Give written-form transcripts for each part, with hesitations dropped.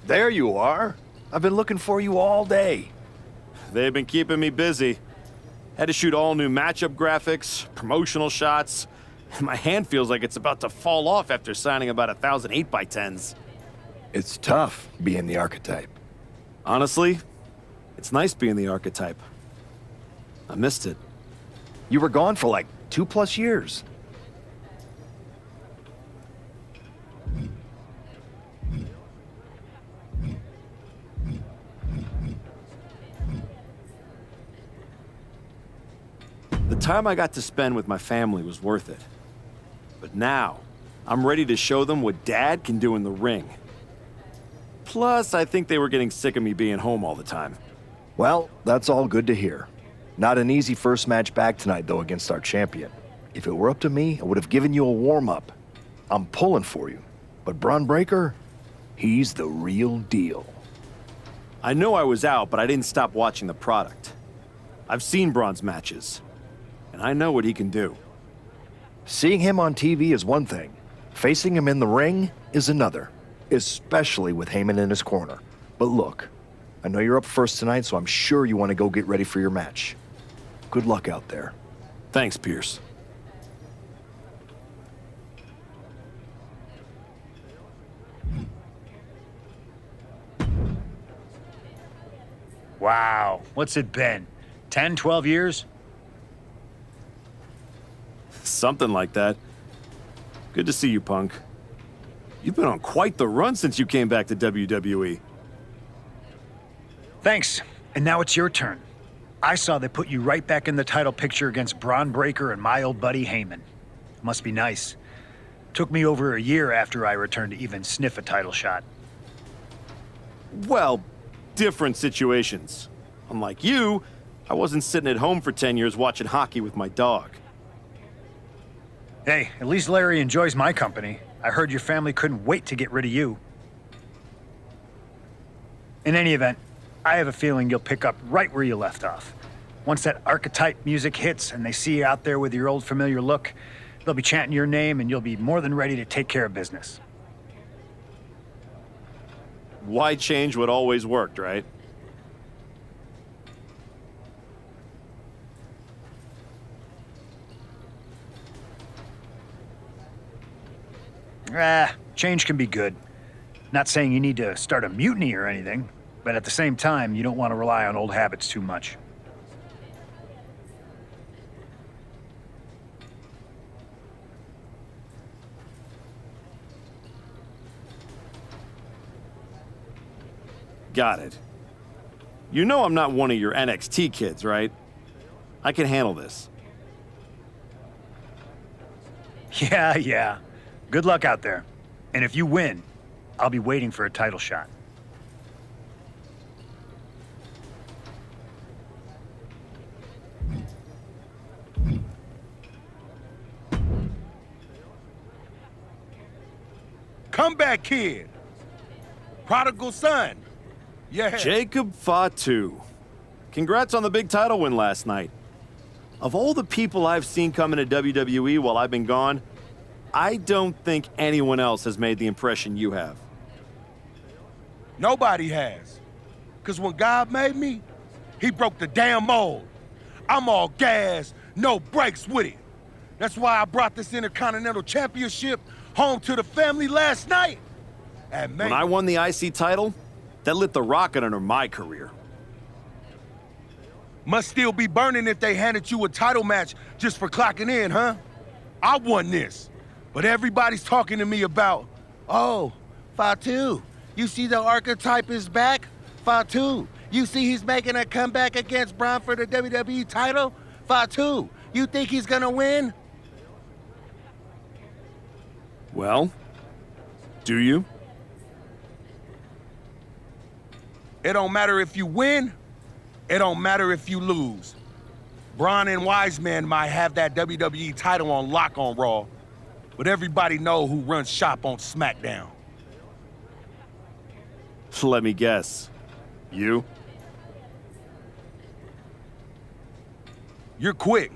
There you are. I've been looking for you all day. They've been keeping me busy. Had to shoot all new matchup graphics, promotional shots. My hand feels like it's about to fall off after signing about 1,000 8x10s. It's tough being the archetype. Honestly, it's nice being the archetype. I missed it. You were gone for like 2+ years. The time I got to spend with my family was worth it. But now, I'm ready to show them what Dad can do in the ring. Plus, I think they were getting sick of me being home all the time. Well, that's all good to hear. Not an easy first match back tonight, though, against our champion. If it were up to me, I would have given you a warm-up. I'm pulling for you. But Braun Breaker, he's the real deal. I know I was out, but I didn't stop watching the product. I've seen Braun's matches, and I know what he can do. Seeing him on TV is one thing. Facing him in the ring is another, especially with Heyman in his corner. But look, I know you're up first tonight, so I'm sure you want to go get ready for your match. Good luck out there. Thanks, Pierce. Wow, what's it been? 10, 12 years? Something like that. Good to see you, Punk. You've been on quite the run since you came back to WWE. Thanks, and now it's your turn. I saw they put you right back in the title picture against Braun Breaker and my old buddy Heyman. Must be nice. Took me over a year after I returned to even sniff a title shot. Well, different situations. Unlike you, I wasn't sitting at home for 10 years watching hockey with my dog. Hey, at least Larry enjoys my company. I heard your family couldn't wait to get rid of you. In any event, I have a feeling you'll pick up right where you left off. Once that archetype music hits and they see you out there with your old familiar look, they'll be chanting your name and you'll be more than ready to take care of business. Why change what always worked, right? Change can be good. Not saying you need to start a mutiny or anything, but at the same time, you don't want to rely on old habits too much. Got it. You know I'm not one of your NXT kids, right? I can handle this. Yeah. Good luck out there. And if you win, I'll be waiting for a title shot. Comeback kid. Prodigal son. Yeah. Jacob Fatu. Congrats on the big title win last night. Of all the people I've seen come into WWE while I've been gone, I don't think anyone else has made the impression you have. Nobody has. Because when God made me, he broke the damn mold. I'm all gas, no brakes with it. That's why I brought this Intercontinental Championship home to the family last night. And man, When I won the IC title, that lit the rocket under my career. must still be burning if they handed you a title match just for clocking in, huh? I won this. But everybody's talking to me about, oh, Fatu, you see the archetype is back? Fatu, you see he's making a comeback against Braun for the WWE title? Fatu, you think he's gonna win? Well, do you? It don't matter if you win, it don't matter if you lose. Braun and Wiseman might have that WWE title on lock on Raw, but everybody know who runs shop on SmackDown. Let me guess. You? You're quick.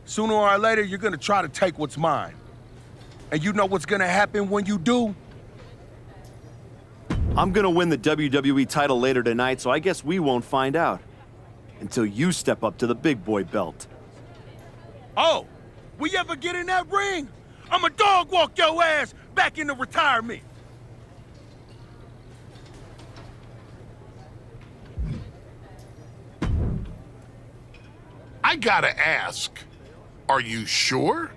Sooner or later, you're gonna try to take what's mine. And you know what's gonna happen when you do? I'm gonna win the WWE title later tonight, so I guess we won't find out. Until you step up to the big boy belt. Oh, we ever get in that ring? I'ma dog walk your ass back into retirement. I gotta ask, are you sure?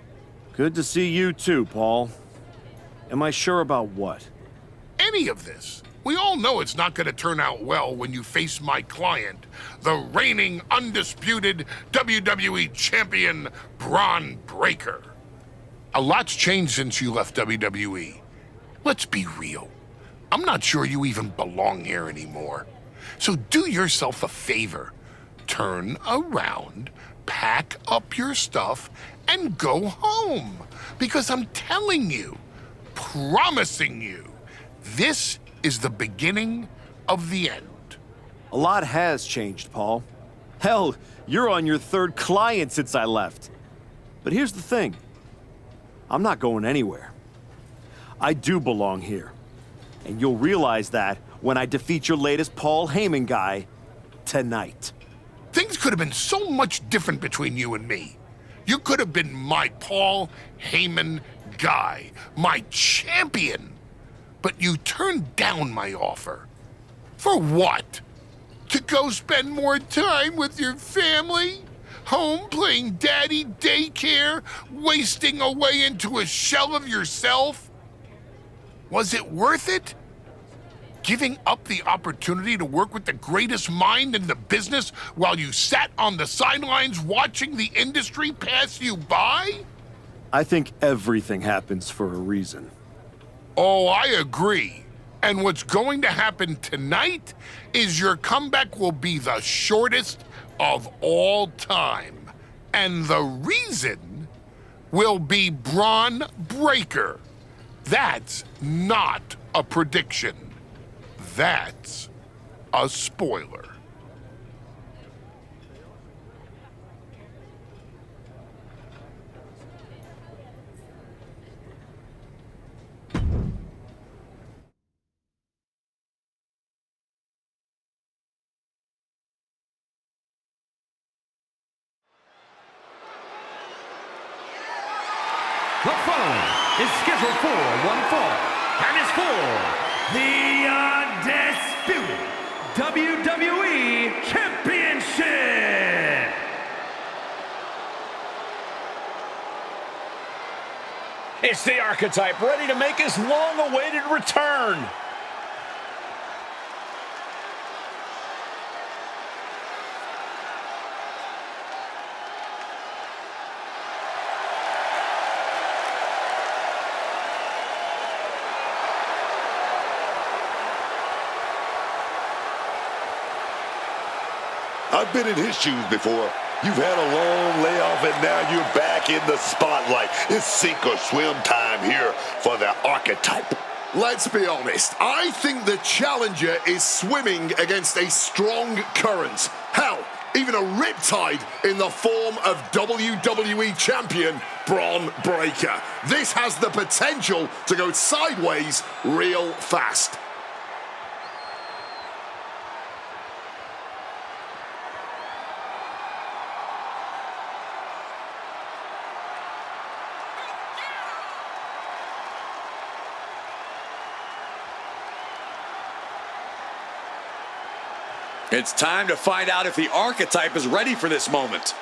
Good to see you too, Paul. Am I sure about what? Any of this? We all know it's not gonna turn out well when you face my client, the reigning, undisputed WWE Champion, Braun Breaker. A lot's changed since you left WWE. Let's be real. I'm not sure you even belong here anymore. So do yourself a favor. Turn around, pack up your stuff, and go home. Because I'm telling you, promising you, this is the beginning of the end. A lot has changed, Paul. Hell, you're on your third client since I left. But here's the thing. I'm not going anywhere. I do belong here. And you'll realize that when I defeat your latest Paul Heyman guy tonight. Things could have been so much different between you and me. You could have been my Paul Heyman guy, my champion. But you turned down my offer. For what? To go spend more time with your family? Home playing daddy daycare? Wasting away into a shell of yourself? Was it worth it? Giving up the opportunity to work with the greatest mind in the business while you sat on the sidelines watching the industry pass you by? I think everything happens for a reason. Oh, I agree. And what's going to happen tonight is your comeback will be the shortest of all time. And the reason will be Braun Breaker. That's not a prediction. That's a spoiler. The following is scheduled for one fall and is for the undisputed WWE Championship. It's the Archetype ready to make his long-awaited return. I've been in his shoes before. You've had a long layoff and now you're back in the spotlight. It's sink or swim time here for the Archetype. Let's be honest, I think the challenger is swimming against a strong current. Hell, even a riptide in the form of WWE Champion Braun Breaker. This has the potential to go sideways real fast. It's time to find out if the Archetype is ready for this moment.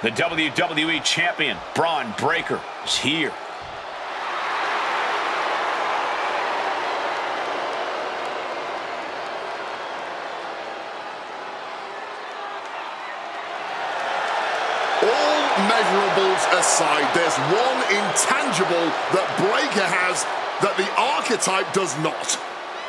The WWE Champion, Braun Breaker, is here. measurables aside, there's one intangible that Breakker has that the Archetype does not.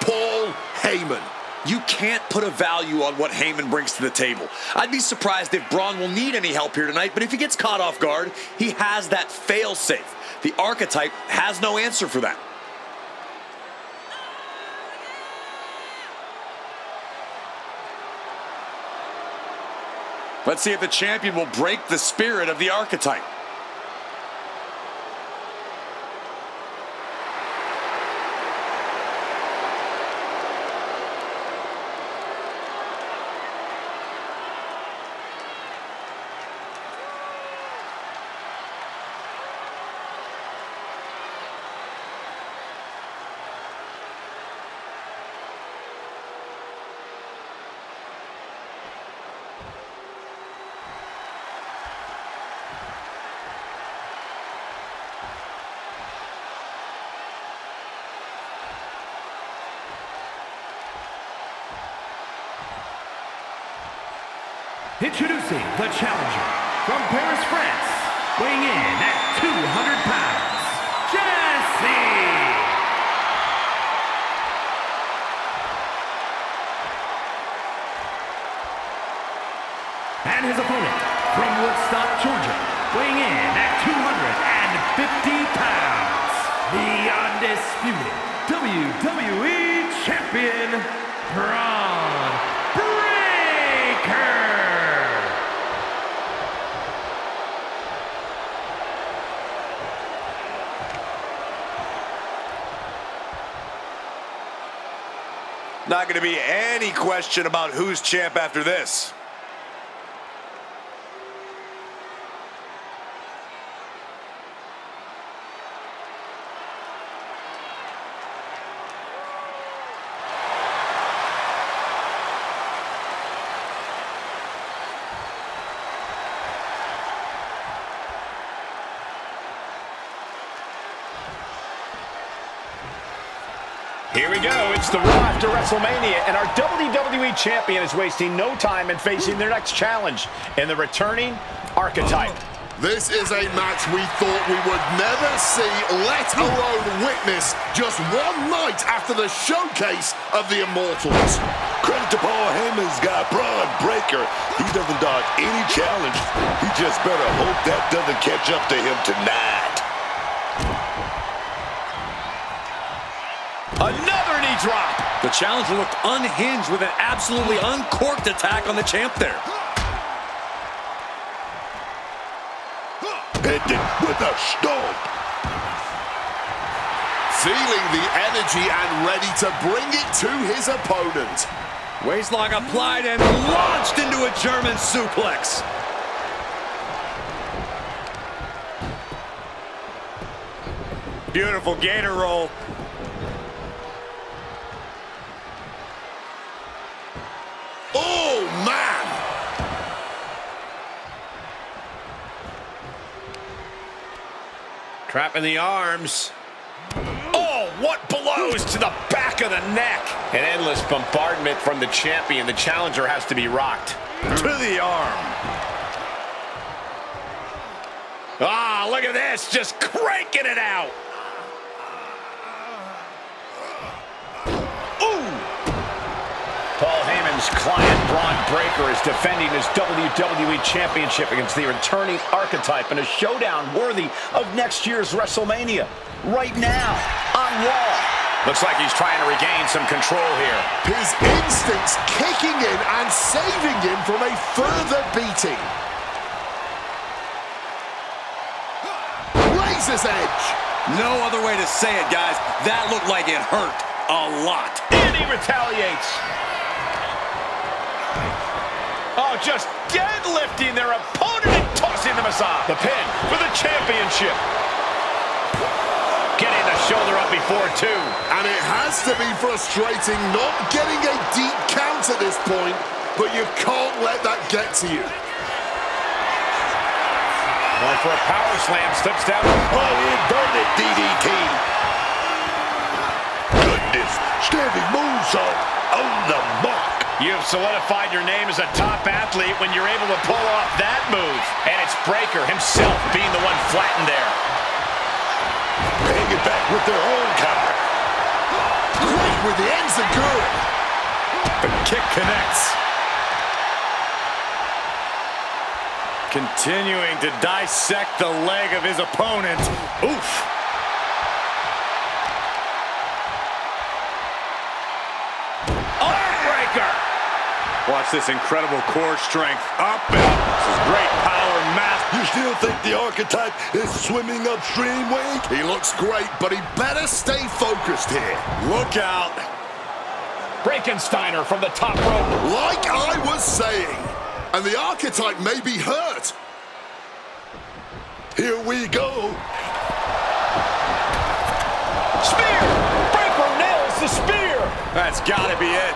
Paul Heyman. You can't put a value on what Heyman brings to the table. I'd be surprised if Braun will need any help here tonight, but if he gets caught off guard, he has that fail-safe. The Archetype has no answer for that. Let's see if the champion will break the spirit of the Archetype. Introducing the challenger from Paris, France, weighing in at 200 pounds, Jesse! And his opponent from Woodstock, Georgia, weighing in at 250 pounds, the undisputed WWE Champion, Braun Breakker! Not going to be any question about who's champ after this. Here we go. It's the Raw after WrestleMania, and our WWE Champion is wasting no time in facing their next challenge in the returning Archetype. This is a match we thought we would never see, let alone witness, just one night after the showcase of the Immortals. Credit to Paul Heyman's guy, Braun Breakker. He doesn't dodge any challenge. He just better hope that doesn't catch up to him tonight. Another knee drop. The challenger looked unhinged with an absolutely uncorked attack on the champ there. Ended with a stomp. Feeling the energy and ready to bring it to his opponent. Waistlock applied and launched into a German suplex. Beautiful gator roll. Oh, man! Trapping the arms. Oh, what blows to the back of the neck. An endless bombardment from the champion. The challenger has to be rocked. To the arm. Ah, look at this, just cranking it out. Paul Heyman's client, Braun Breakker, is defending his WWE Championship against the returning Archetype in a showdown worthy of next year's WrestleMania. Right now, on Raw. Looks like he's trying to regain some control here. His instincts kicking in and saving him from a further beating. Razor's edge. No other way to say it, guys. That looked like it hurt a lot. And he retaliates. Oh, just deadlifting their opponent and tossing them aside. The pin for the championship. Getting the shoulder up before two. And it has to be frustrating not getting a deep count at this point, but you can't let that get to you. Going for a power slam, steps down. Oh, inverted DDT. Goodness, standing moonsault on the mark. You've solidified your name as a top athlete when you're able to pull off that move. And it's Breakker himself being the one flattened there. Hang it back with their own kind. Great with the ends are good. The kick connects. Continuing to dissect the leg of his opponent. Oof. Breakker. Watch this incredible core strength. Up and up. This is great power, mass. You still think the archetype is swimming upstream, Wink? He looks great, but he better stay focused here. Look out. Frankensteiner from the top rope. Like I was saying, and the archetype may be hurt. Here we go. Spear! Breakker nails the spear! That's gotta be it.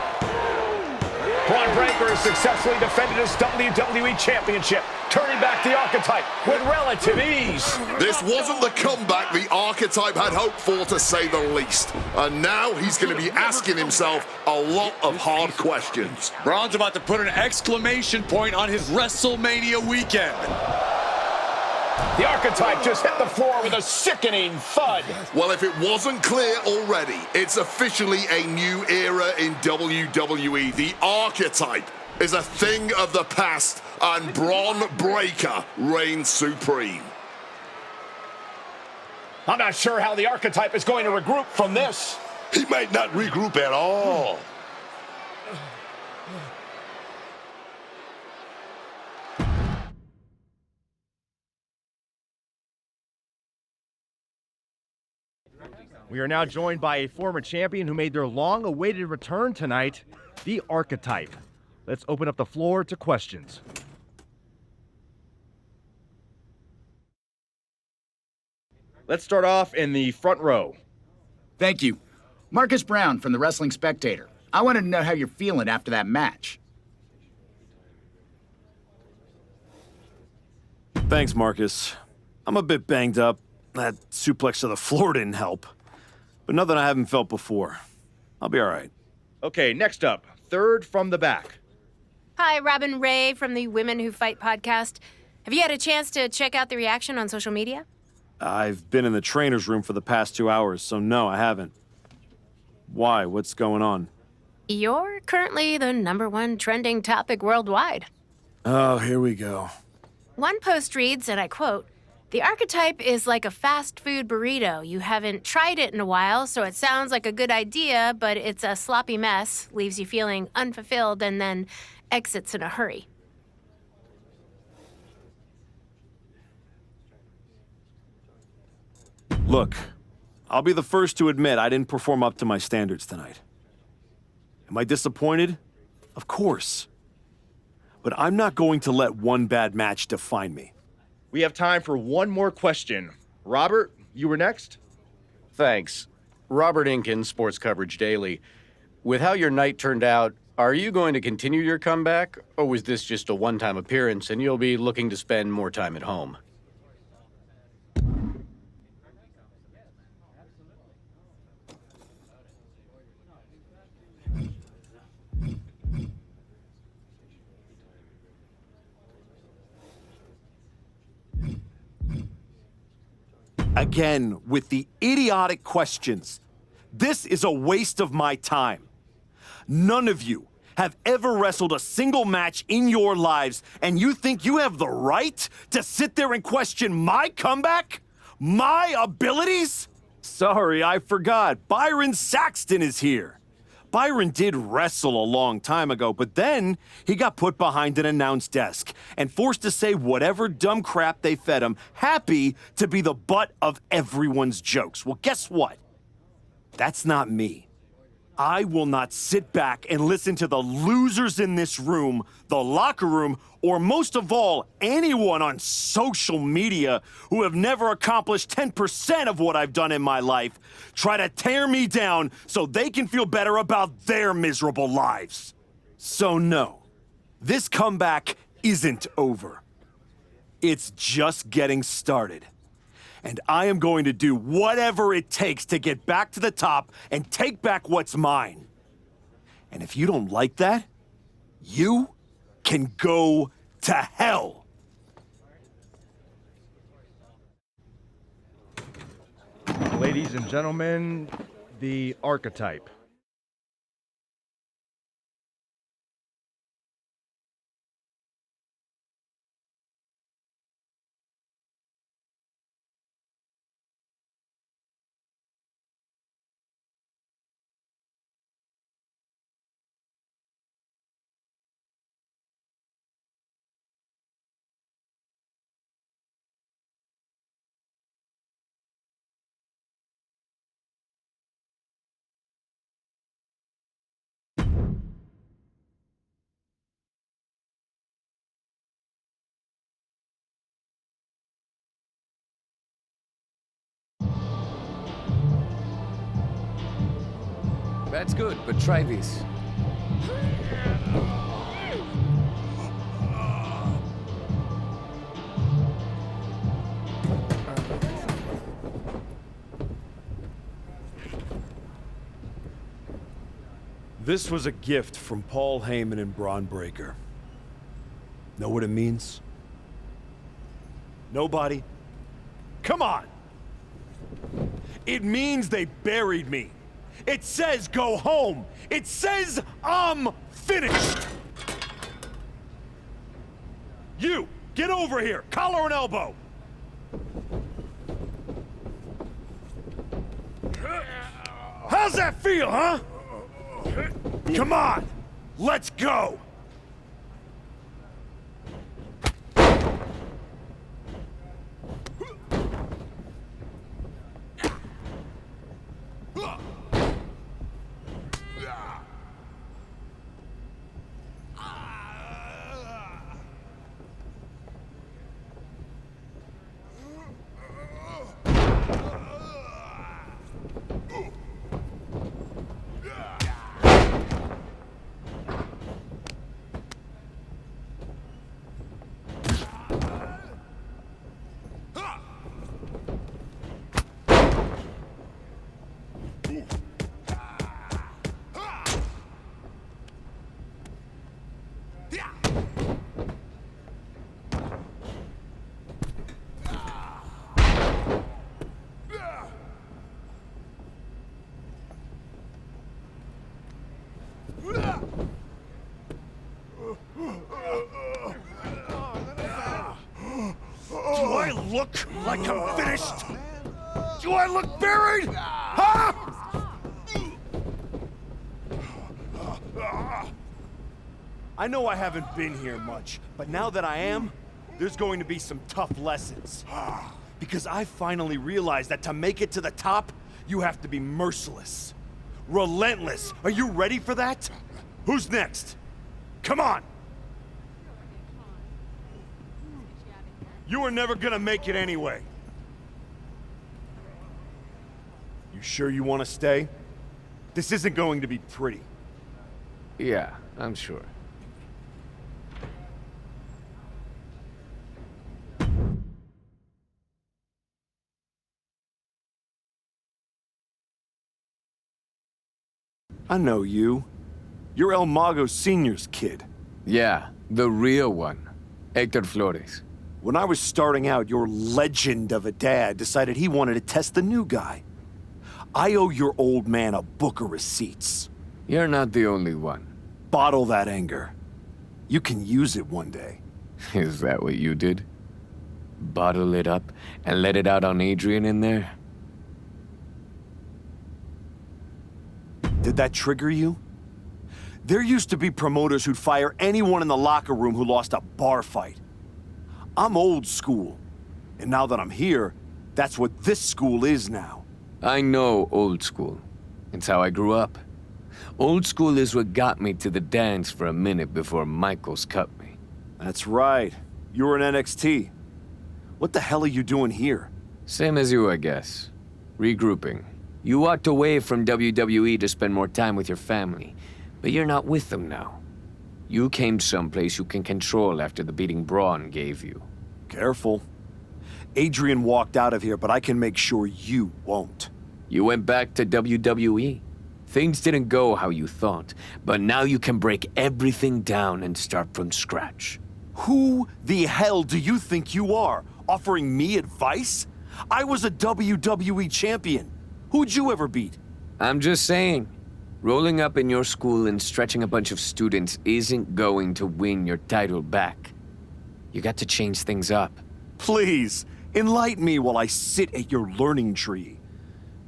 Braun Breakker has successfully defended his WWE Championship, turning back the archetype with relative ease. This wasn't the comeback the archetype had hoped for, to say the least. And now he's going to be asking himself a lot of hard questions. Braun's about to put an exclamation point on his WrestleMania weekend. The archetype just hit the floor with a sickening thud. Well, if it wasn't clear already, it's officially a new era in WWE. The archetype is a thing of the past, and Braun Breakker reigns supreme. I'm not sure how the archetype is going to regroup from this. He might not regroup at all. We are now joined by a former champion who made their long-awaited return tonight, the Archetype. Let's open up the floor to questions. Let's start off in the front row. Thank you. Marcus Brown from the Wrestling Spectator. I wanted to know how you're feeling after that match. Thanks, Marcus. I'm a bit banged up. That suplex to the floor didn't help. But nothing I haven't felt before. I'll be all right. Okay, next up, third from the back. Hi, Robin Ray from the Women Who Fight podcast. Have you had a chance to check out the reaction on social media? I've been in the trainer's room for the past 2 hours, so no, I haven't. Why? What's going on? You're currently the #1 trending topic worldwide. Oh, here we go. One post reads, and I quote, "The archetype is like a fast food burrito. You haven't tried it in a while, so it sounds like a good idea, but it's a sloppy mess, leaves you feeling unfulfilled, and then exits in a hurry." Look, I'll be the first to admit I didn't perform up to my standards tonight. Am I disappointed? Of course. But I'm not going to let one bad match define me. We have time for one more question. Robert, you were next? Thanks. Robert Inkin, Sports Coverage Daily. With how your night turned out, are you going to continue your comeback, or was this just a one-time appearance and you'll be looking to spend more time at home? Again, with the idiotic questions. This is a waste of my time. None of you have ever wrestled a single match in your lives, and you think you have the right to sit there and question my comeback? My abilities? Sorry, I forgot. Byron Saxton is here. Byron did wrestle a long time ago, but then he got put behind an announce desk and forced to say whatever dumb crap they fed him, happy to be the butt of everyone's jokes. Well, guess what? That's not me. I will not sit back and listen to the losers in this room, the locker room, or most of all, anyone on social media who have never accomplished 10% of what I've done in my life try to tear me down so they can feel better about their miserable lives. So no, this comeback isn't over. It's just getting started. And I am going to do whatever it takes to get back to the top and take back what's mine. And if you don't like that, You can go to hell. Ladies and gentlemen, the Archetype. That's good, but try this. This was a gift from Paul Heyman and Braun Breaker. Know what it means? Nobody? Come on! It means they buried me. It says go home. It says I'm finished. You, get over here, collar and elbow. How's that feel, huh? Come on, let's go. Do I look like I'm finished? Do I look buried? Huh? I know I haven't been here much, but now that I am, there's going to be some tough lessons. Because I finally realized that to make it to the top, you have to be merciless. Relentless. Are you ready for that? Who's next? Come on! You were never gonna make it anyway. You sure you want to stay? This isn't going to be pretty. Yeah, I'm sure. I know you. You're El Mago Sr.'s kid. Yeah, the real one. Hector Flores. When I was starting out, your legend of a dad decided he wanted to test the new guy. I owe your old man a book of receipts. You're not the only one. Bottle that anger. You can use it one day. Is that what you did? Bottle it up and let it out on Adrian in there? Did that trigger you? There used to be promoters who'd fire anyone in the locker room who lost a bar fight. I'm old school. And now that I'm here, that's what this school is now. I know old school. It's how I grew up. Old school is what got me to the dance for a minute before Michaels cut me. That's right. You were in NXT. What the hell are you doing here? Same as you, I guess. Regrouping. You walked away from WWE to spend more time with your family, but you're not with them now. You came someplace you can control after the beating Braun gave you. Careful. Adrian walked out of here, but I can make sure you won't. You went back to WWE? Things didn't go how you thought, but now you can break everything down and start from scratch. Who the hell do you think you are, offering me advice? I was a WWE champion. Who'd you ever beat? I'm just saying, rolling up in your school and stretching a bunch of students isn't going to win your title back. You got to change things up. Please, enlighten me while I sit at your learning tree.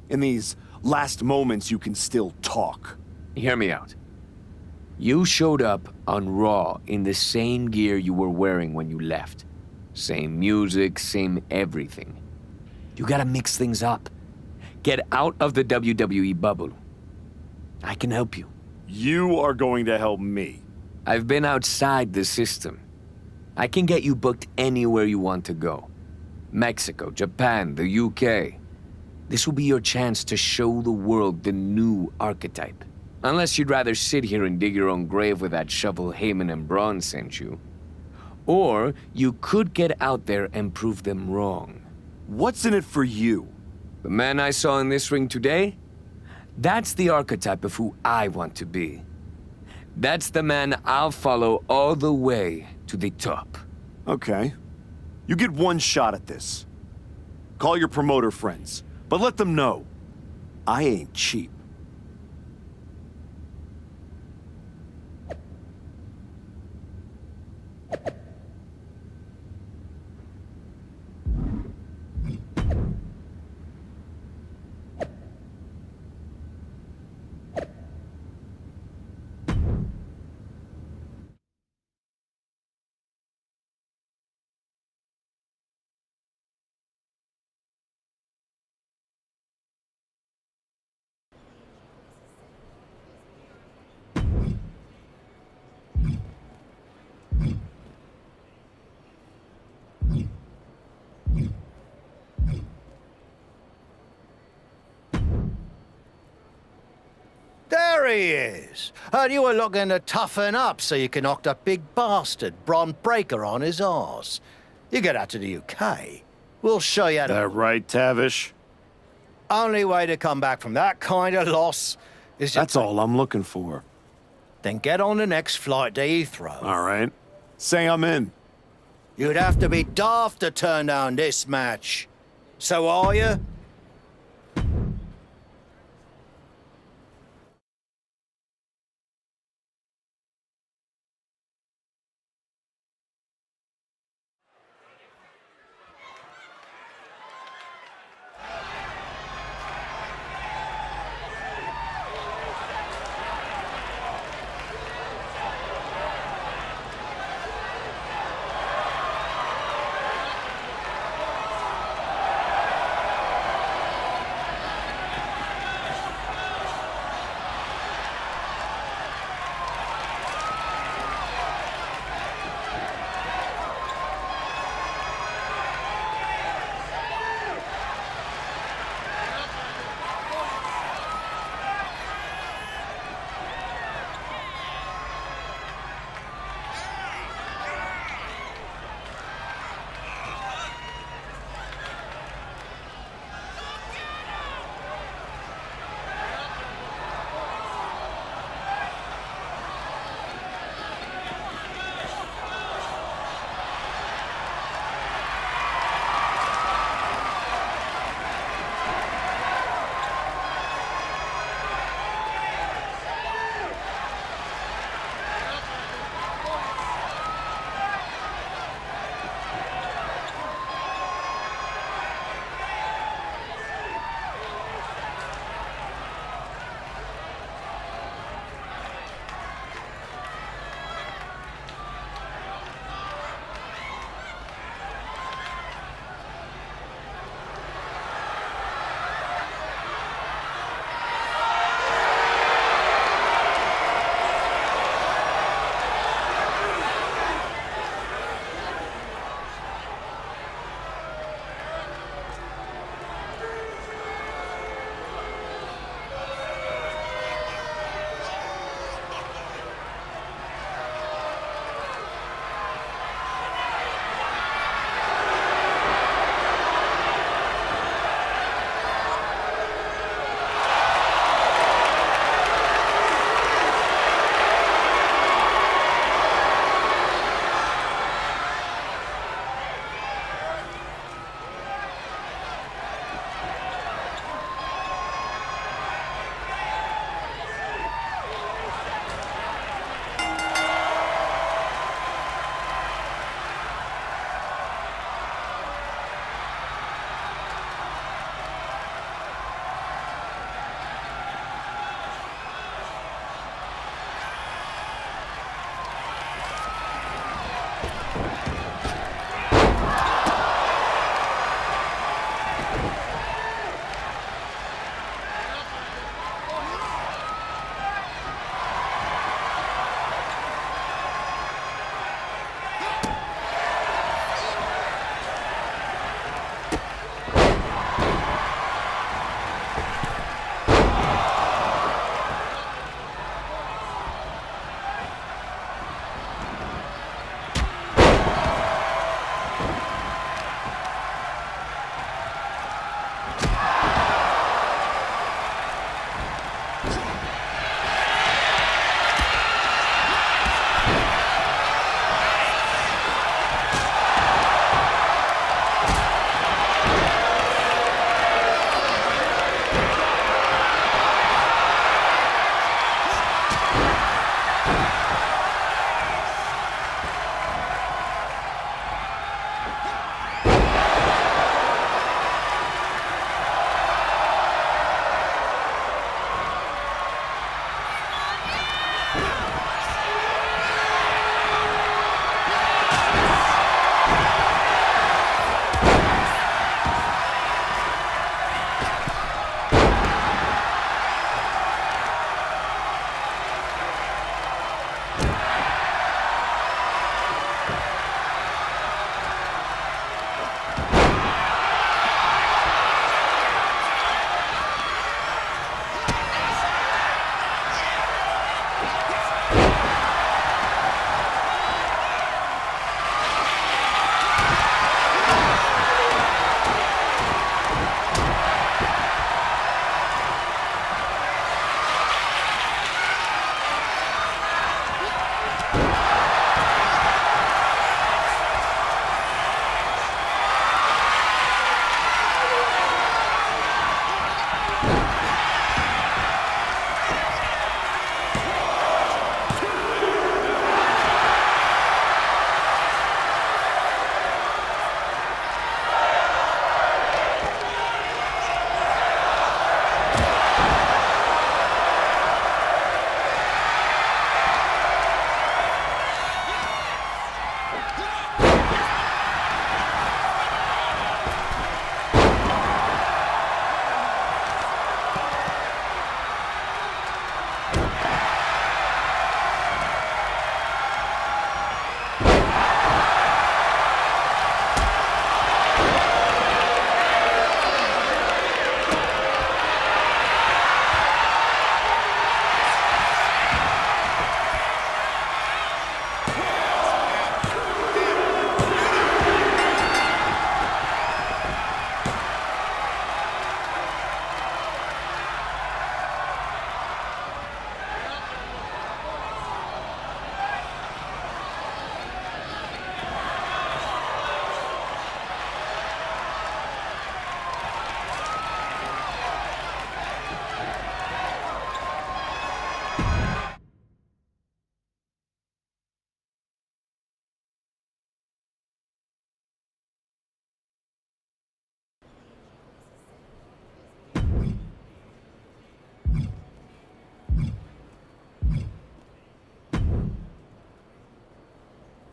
In these last moments, you can still talk. Hear me out. You showed up on Raw in the same gear you were wearing when you left. Same music, same everything. You gotta mix things up. Get out of the WWE bubble. I can help you. You are going to help me. I've been outside the system. I can get you booked anywhere you want to go. Mexico, Japan, the UK. This will be your chance to show the world the new archetype. Unless you'd rather sit here and dig your own grave with that shovel Heyman and Braun sent you. Or you could get out there and prove them wrong. What's in it for you? The man I saw in this ring today? That's the archetype of who I want to be. That's the man I'll follow all the way to the top. Okay. You get one shot at this. Call your promoter friends, but let them know I ain't cheap. There he is. And you were looking to toughen up so you can knock that big bastard, Braun Breaker, on his arse. You get out to the UK, we'll show you how to... That right, Tavish? Only way to come back from that kind of loss is... That's all I'm looking for. Then get on the next flight to Heathrow. All right. Say I'm in. You'd have to be daft to turn down this match. So are you?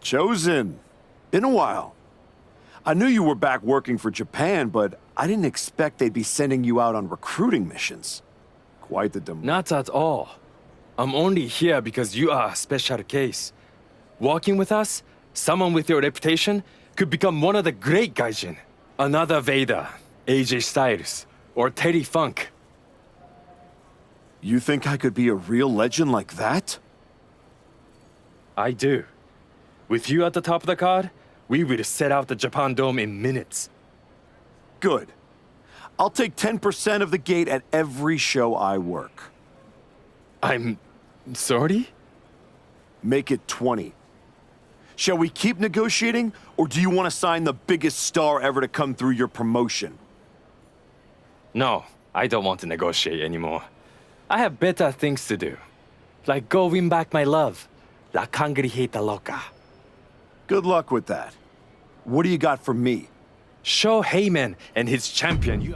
Chosen. Been a while. I knew you were back working for Japan, but I didn't expect they'd be sending you out on recruiting missions. Quite the demand. Not at all. I'm only here because you are a special case. Working with us, someone with your reputation could become one of the great gaijin. Another Vader, AJ Styles, or Terry Funk. You think I could be a real legend like that? I do. With you at the top of the card, we will set out the Japan Dome in minutes. Good. I'll take 10% of the gate at every show I work. I'm sorry? Make it 20. Shall we keep negotiating, or do you want to sign the biggest star ever to come through your promotion? No, I don't want to negotiate anymore. I have better things to do. Like go win back my love. La Cangrijita Loca. Good luck with that. What do you got for me? Show Heyman and his champion.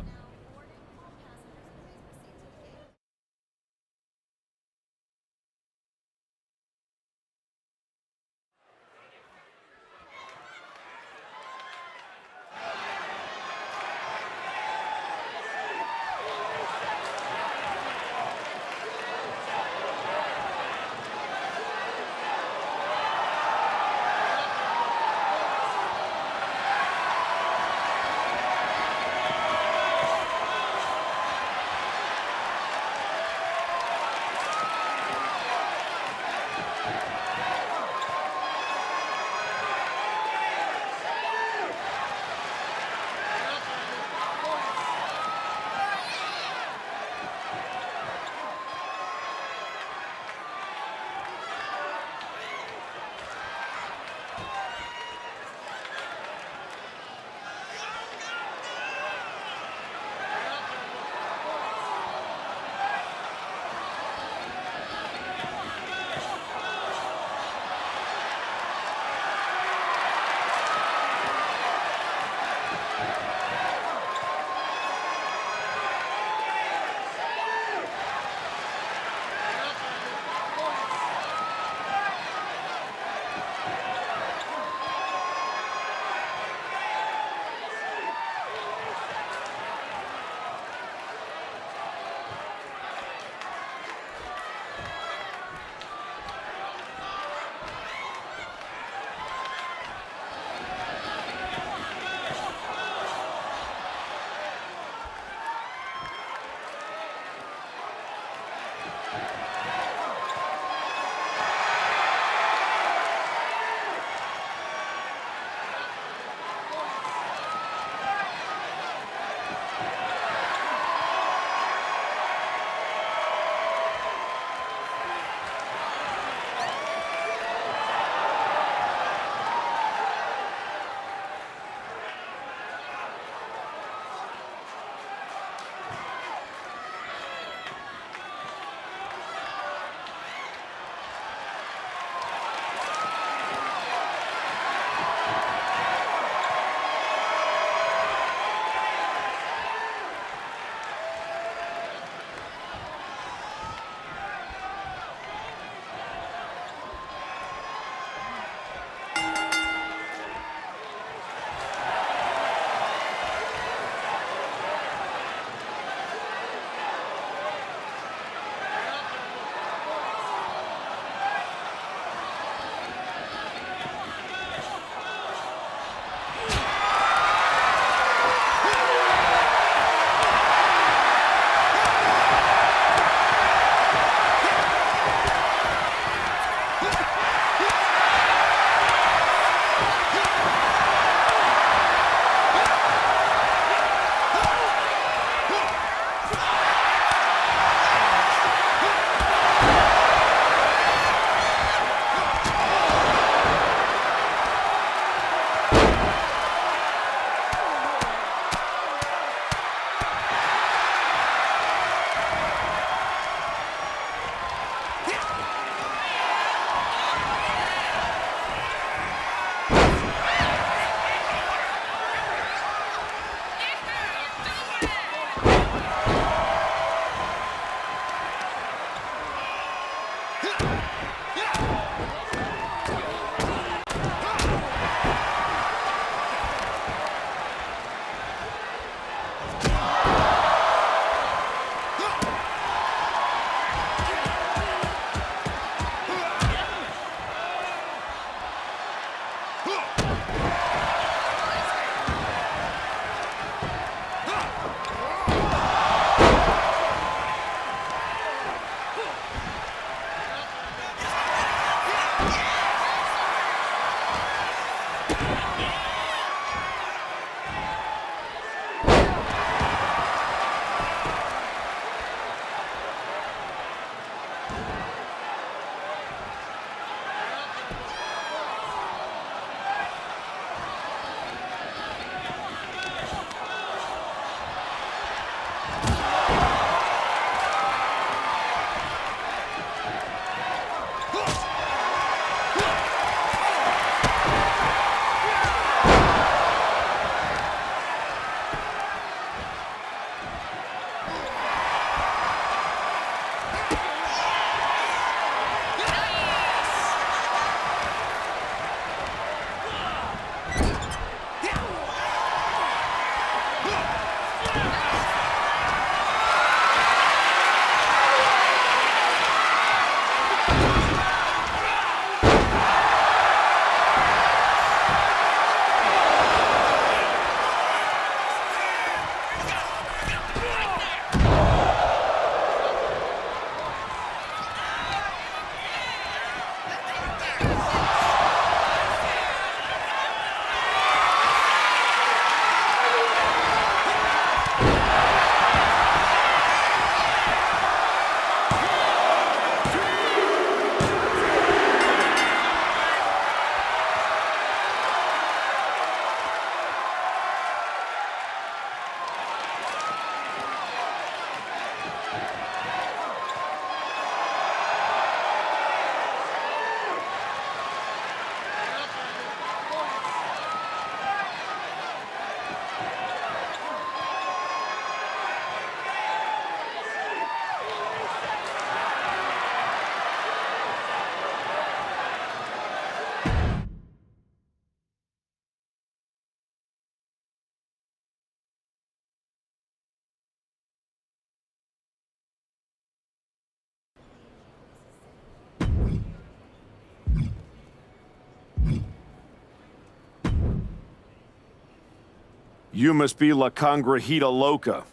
You must be La Congrejita Loca.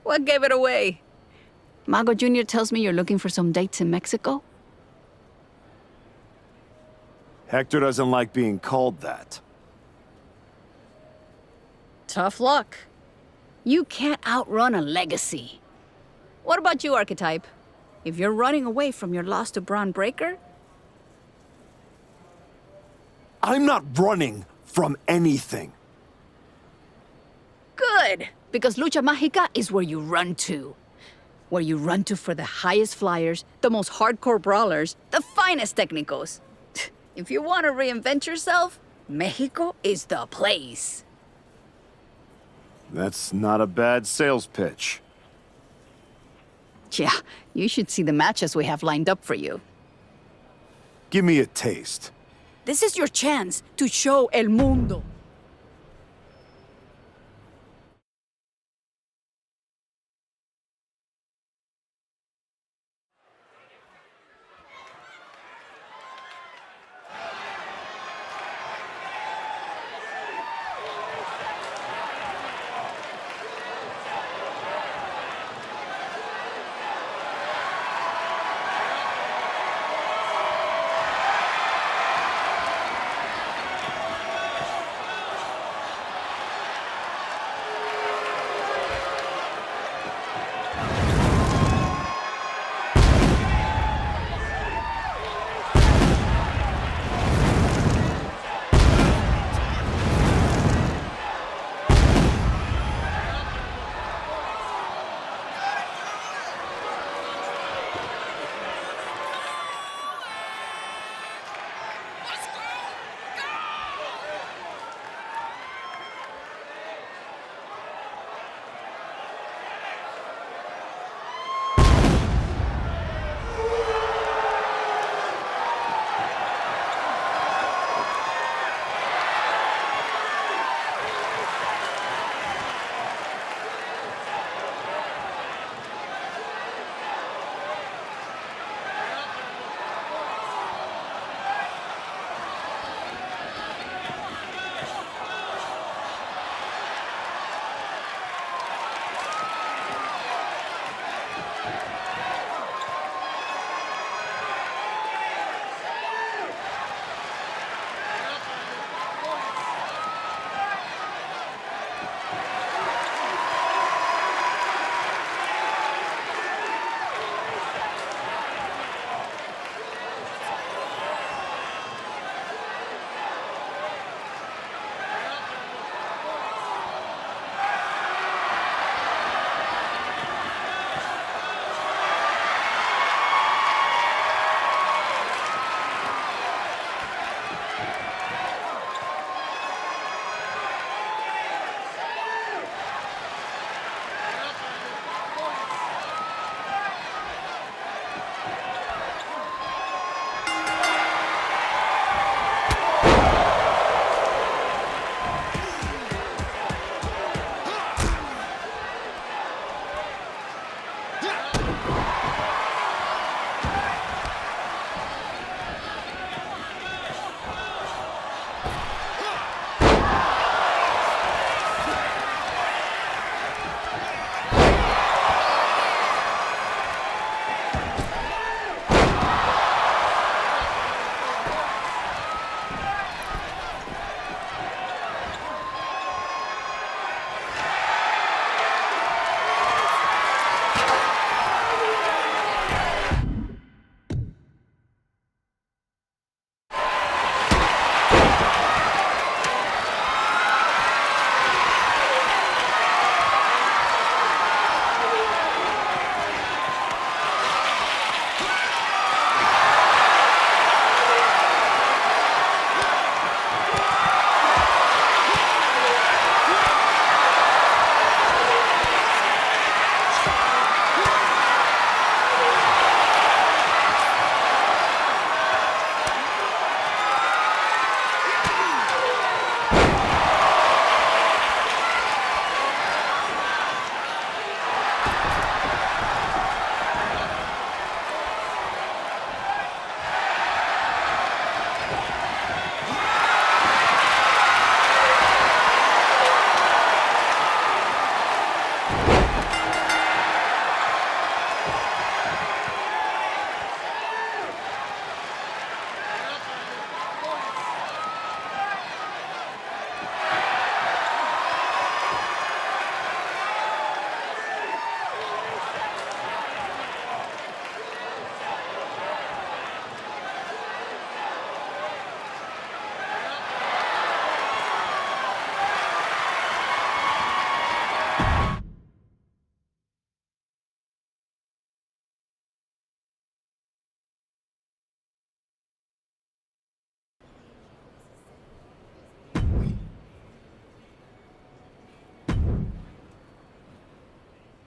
What gave it away? Mago Jr. tells me you're looking for some dates in Mexico? Hector doesn't like being called that. Tough luck. You can't outrun a legacy. What about you, Archetype? If you're running away from your loss to Braun Breaker? I'm not running from anything. Good, because Lucha Mágica is where you run to. Where you run to for the highest flyers, the most hardcore brawlers, the finest technicos. If you want to reinvent yourself, Mexico is the place. That's not a bad sales pitch. Yeah, you should see the matches we have lined up for you. Give me a taste. This is your chance to show el mundo.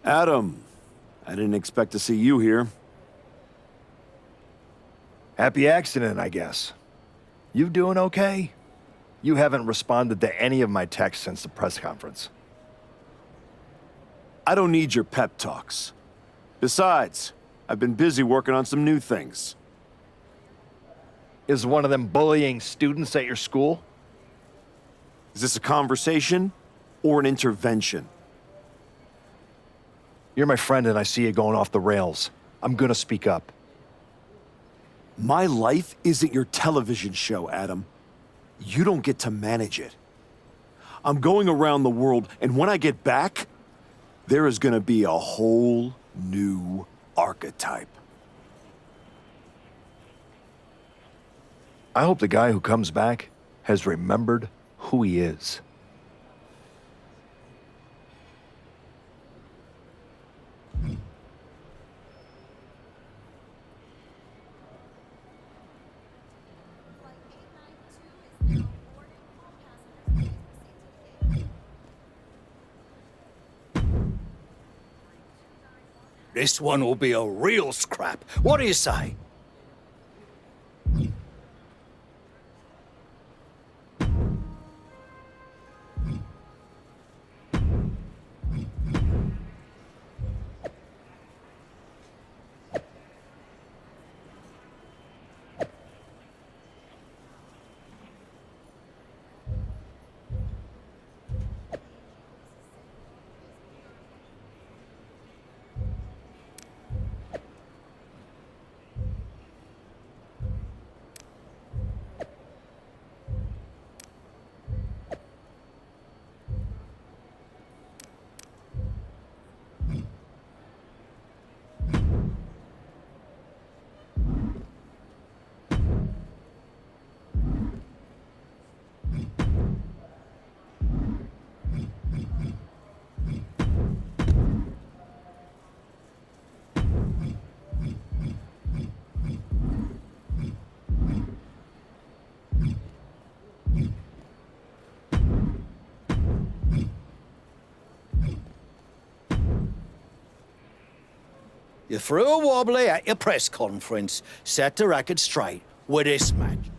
Adam, I didn't expect to see you here. Happy accident, I guess. You doing okay? You haven't responded to any of my texts since the press conference. I don't need your pep talks. Besides, I've been busy working on some new things. Is one of them bullying students at your school? Is this a conversation or an intervention? You're my friend and I see you going off the rails. I'm gonna speak up. My life isn't your television show, Adam. You don't get to manage it. I'm going around the world, and when I get back, there is gonna be a whole new archetype. I hope the guy who comes back has remembered who he is. This one will be a real scrap. What do you say? You threw a wobbly at your press conference, set the record straight with this match.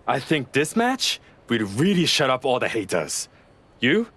I think this match will really shut up all the haters. You?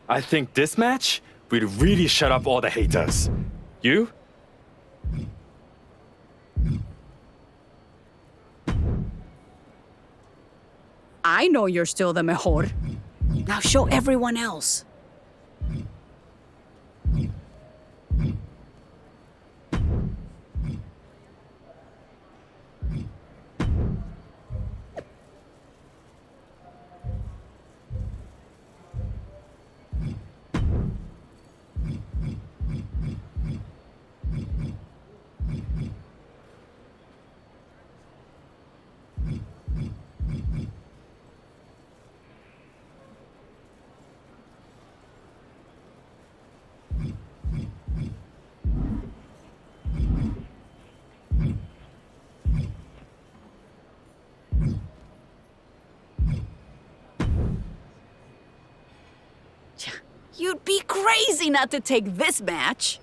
I think this match will really shut up all the haters. You? I know you're still the mejor. Now show everyone else. You'd be crazy not to take this match.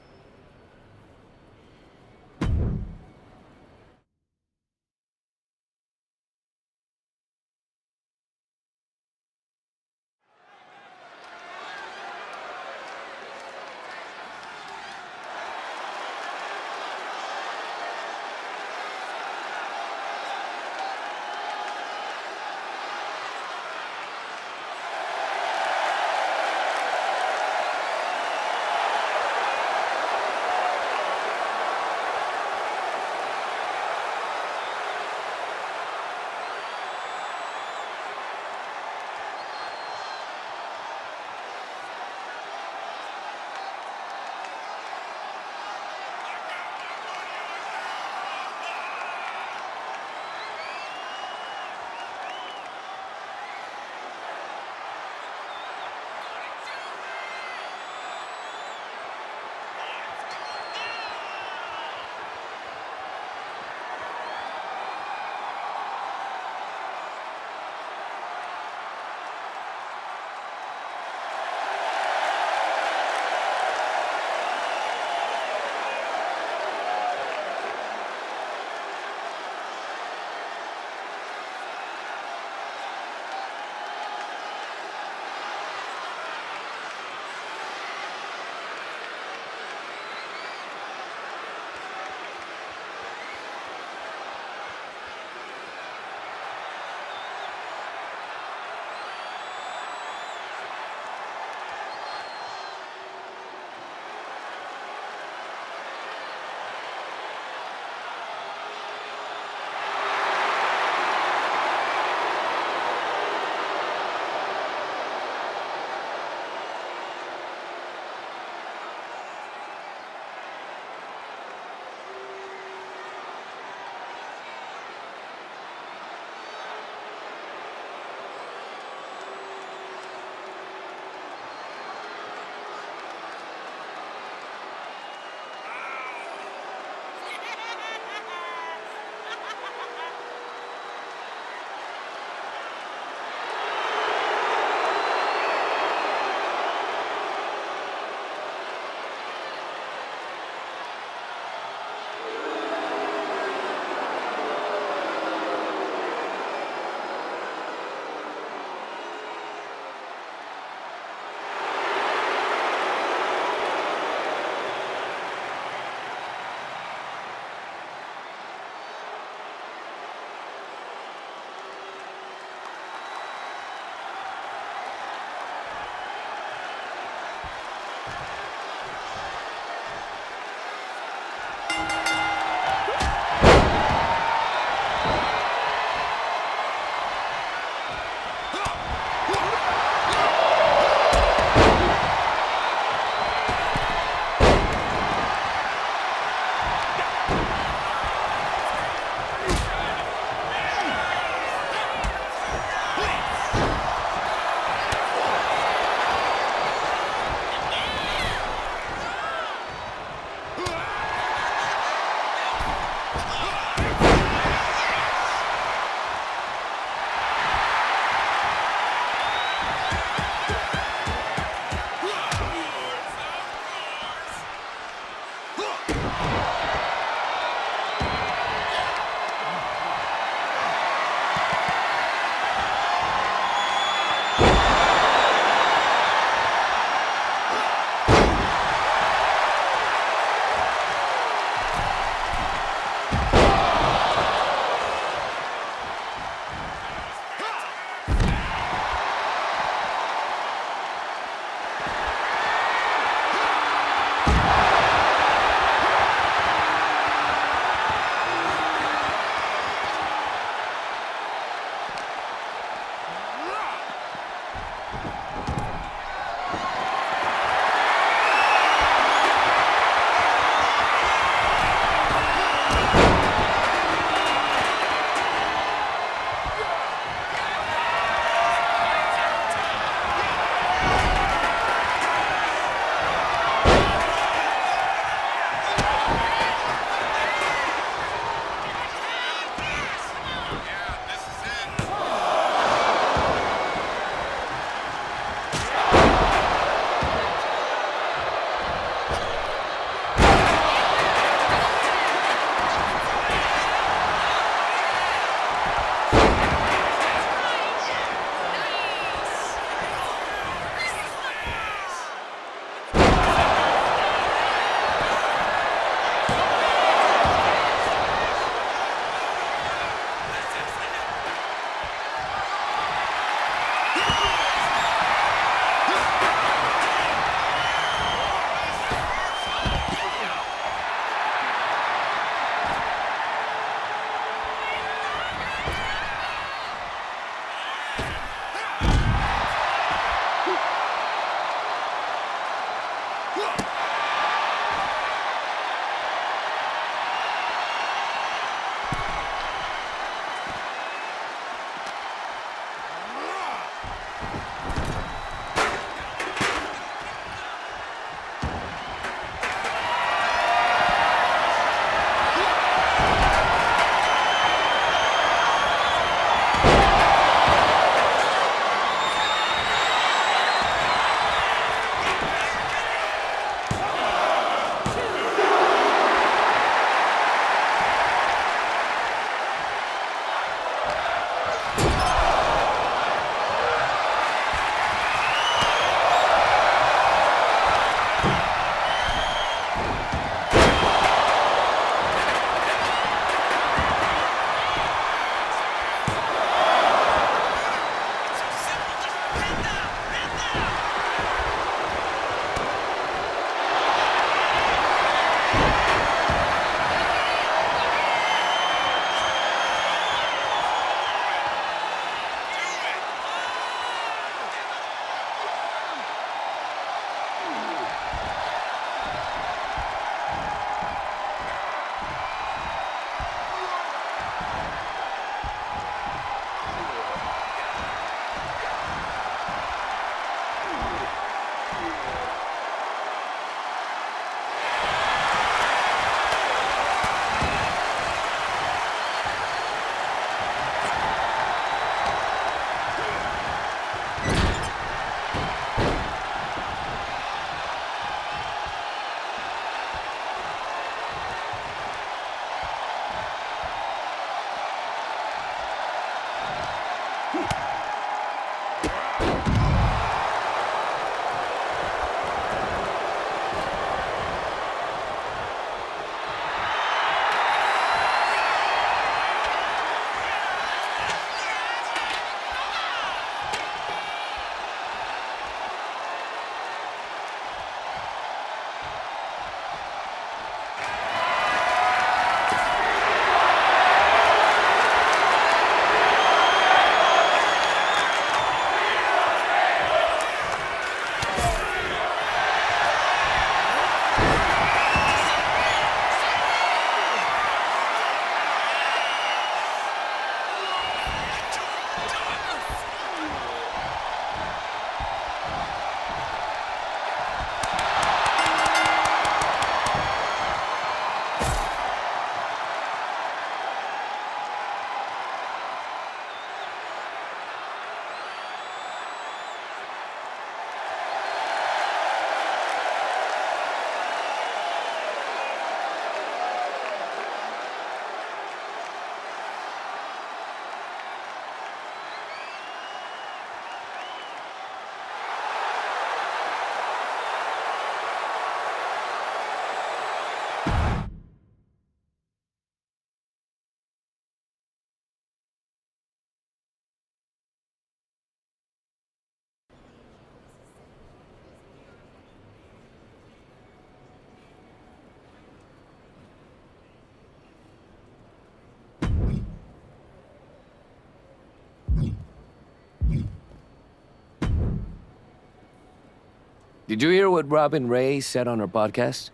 Did you hear what Robin Ray said on her podcast?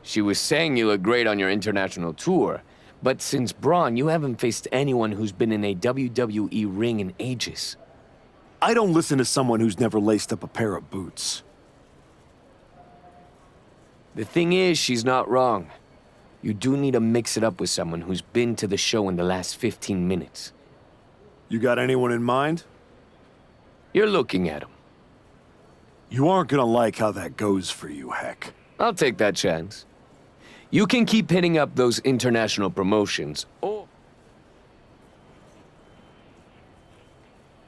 She was saying you look great on your international tour, but since Braun, you haven't faced anyone who's been in a WWE ring in ages. I don't listen to someone who's never laced up a pair of boots. The thing is, she's not wrong. You do need to mix it up with someone who's been to the show in the last 15 minutes. You got anyone in mind? You're looking at him. You aren't gonna like how that goes for you, Heck. I'll take that chance. You can keep hitting up those international promotions, or...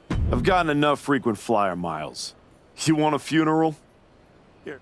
I've gotten enough frequent flyer miles. You want a funeral? Here.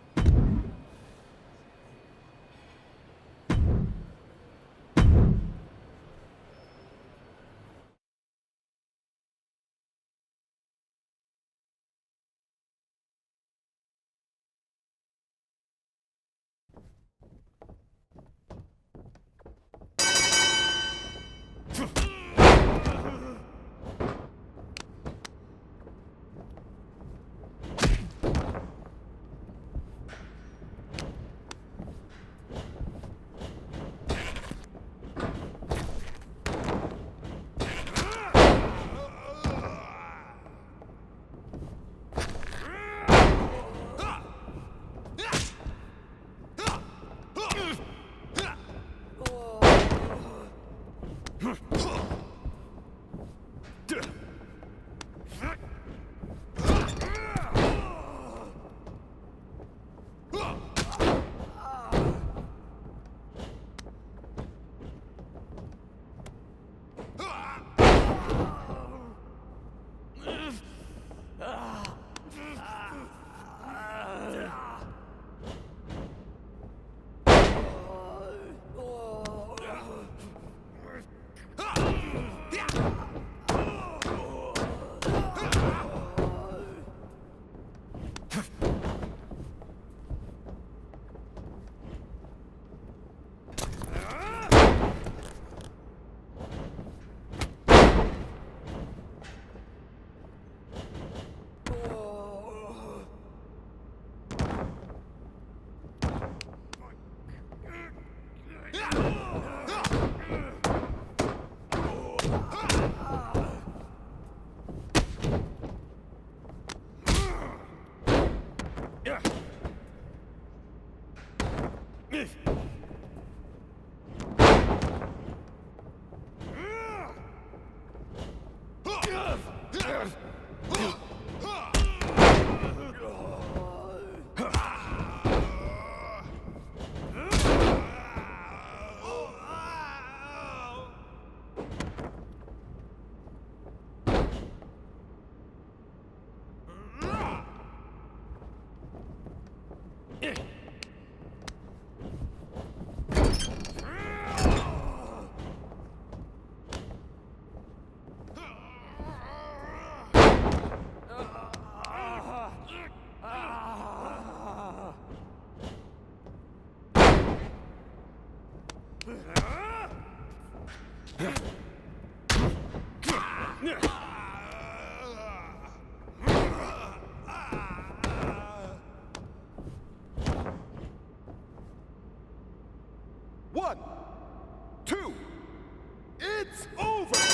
One, two, it's over!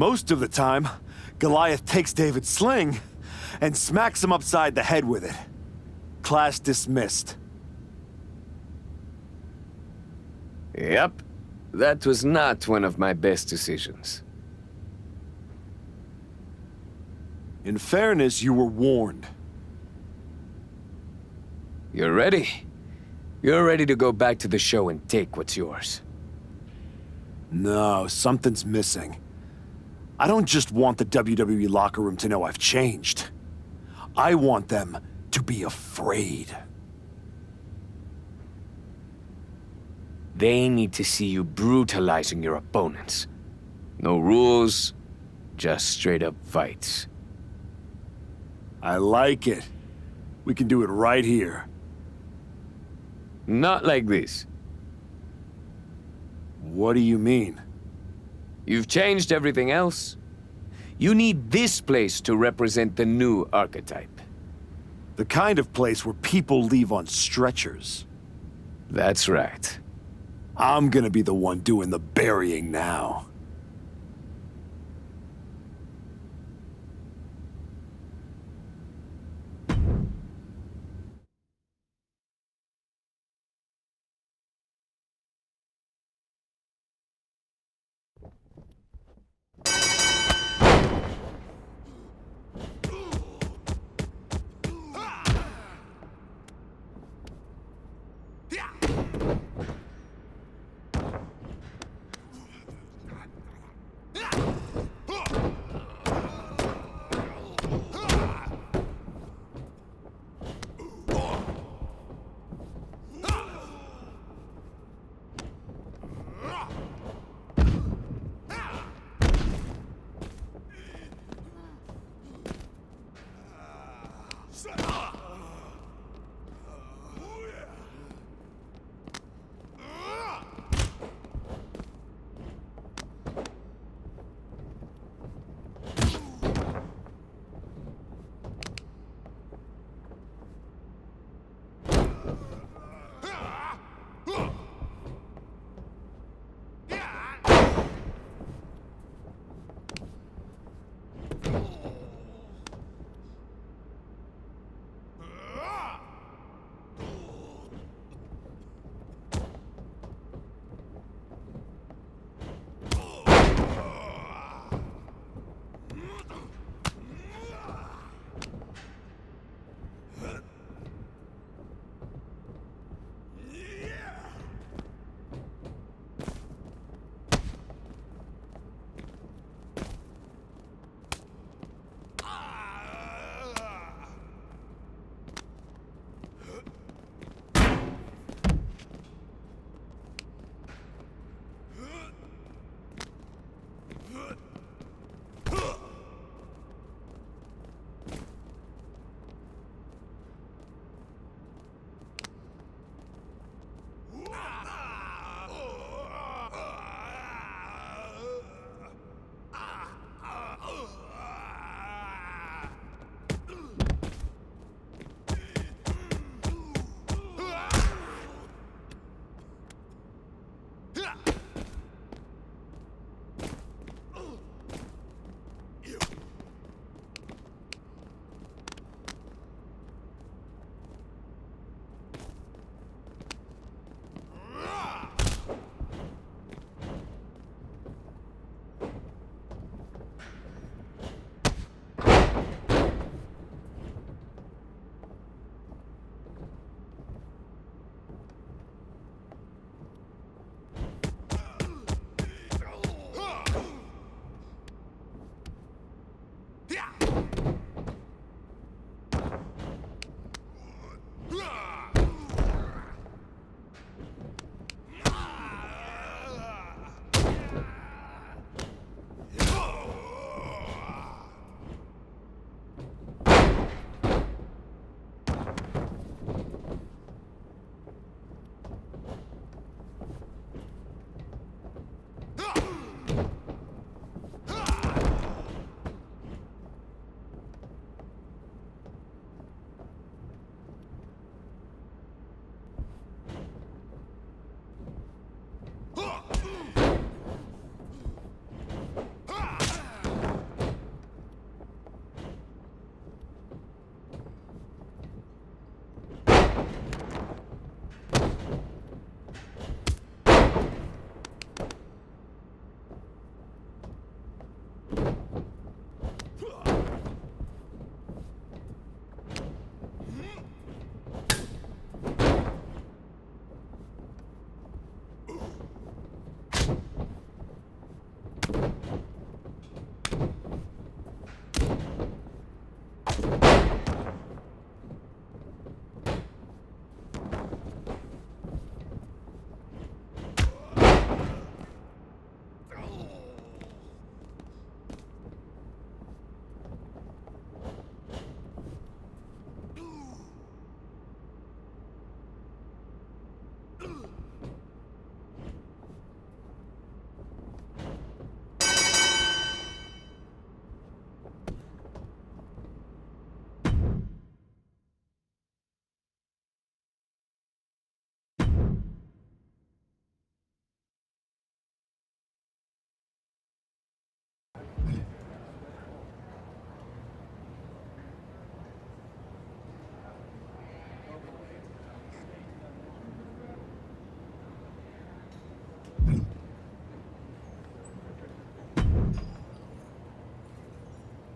Most of the time, Goliath takes David's sling and smacks him upside the head with it. Class dismissed. Yep. That was not one of my best decisions. In fairness, you were warned. You're ready? You're ready to go back to the show and take what's yours. No, something's missing. I don't just want the WWE locker room to know I've changed. I want them to be afraid. They need to see you brutalizing your opponents. No rules, just straight-up fights. I like it. We can do it right here. Not like this. What do you mean? You've changed everything else. You need this place to represent the new archetype. The kind of place where people leave on stretchers. That's right. I'm gonna be the one doing the burying now.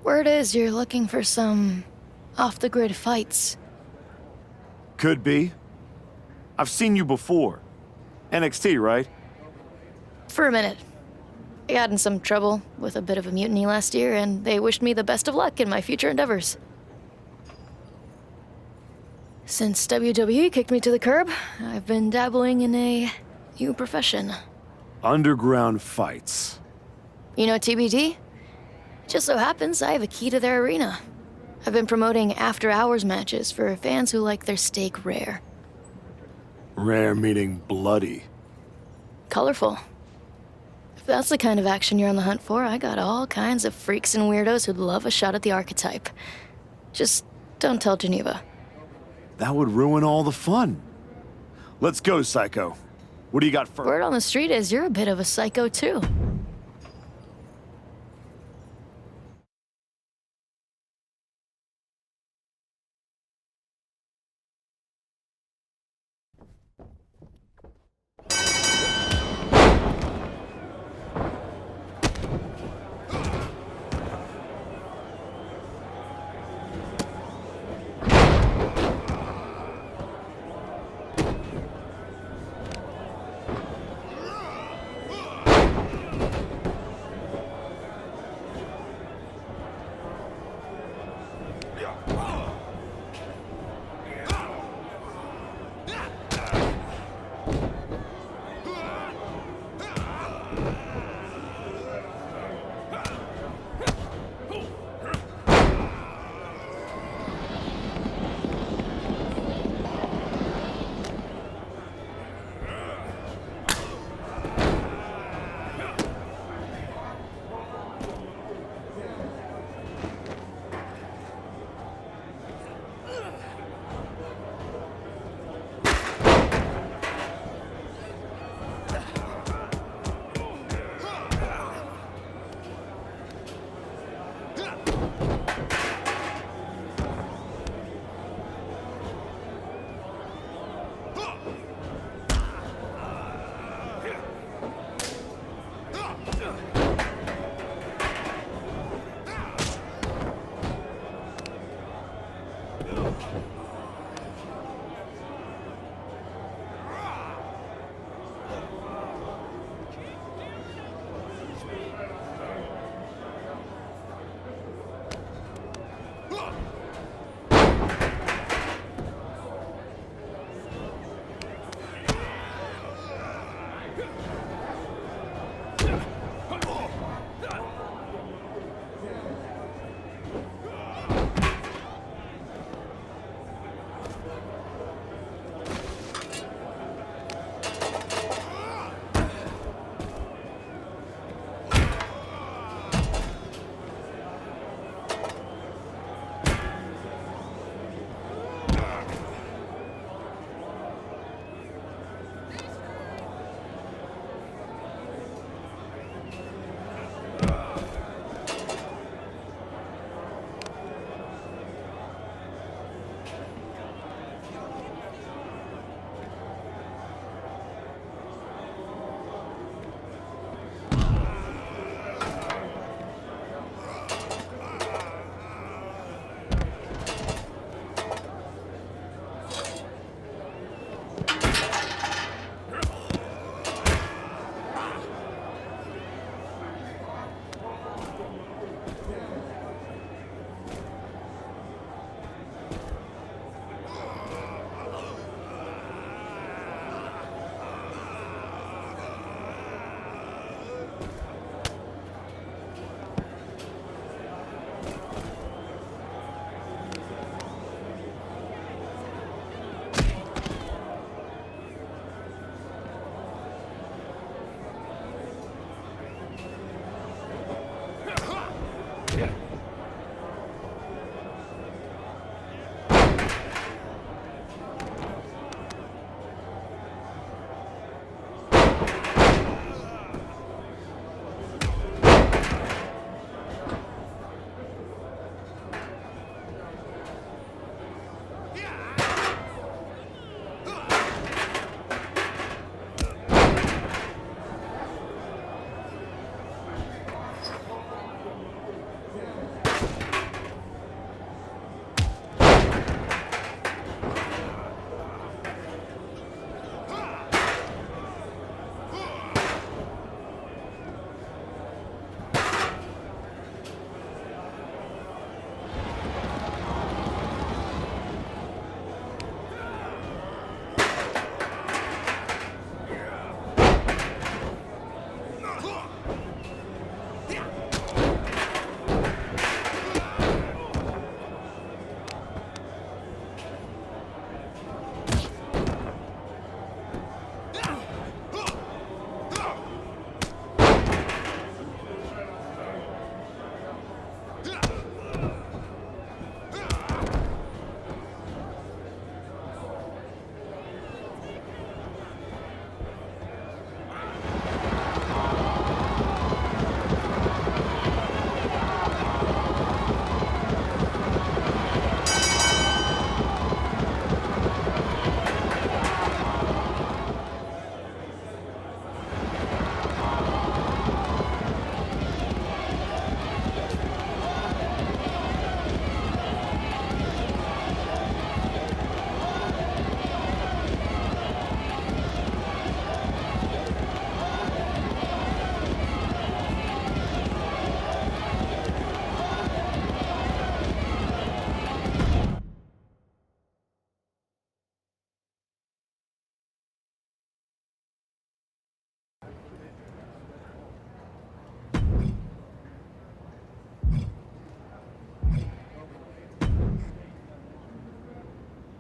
Word is you're looking for some off-the-grid fights. Could be. I've seen you before. NXT, right? For a minute. I got in some trouble with a bit of a mutiny last year, and they wished me the best of luck in my future endeavors. Since WWE kicked me to the curb, I've been dabbling in a new profession. Underground fights. You know TBD? Just so happens I have a key to their arena. I've been promoting after-hours matches for fans who like their steak rare. Rare meaning bloody. Colorful. If that's the kind of action you're on the hunt for, I got all kinds of freaks and weirdos who'd love a shot at the archetype. Just don't tell Geneva. That would ruin all the fun. Let's go, Psycho. What do you got first? Word on the street is you're a bit of a psycho, too.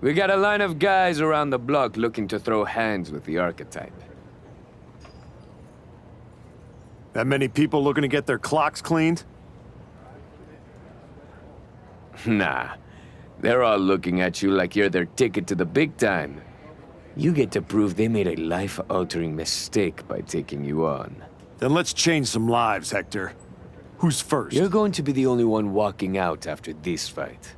We got a line of guys around the block looking to throw hands with the archetype. That many people looking to get their clocks cleaned? Nah. They're all looking at you like you're their ticket to the big time. You get to prove they made a life-altering mistake by taking you on. Then let's change some lives, Hector. Who's first? You're going to be the only one walking out after this fight.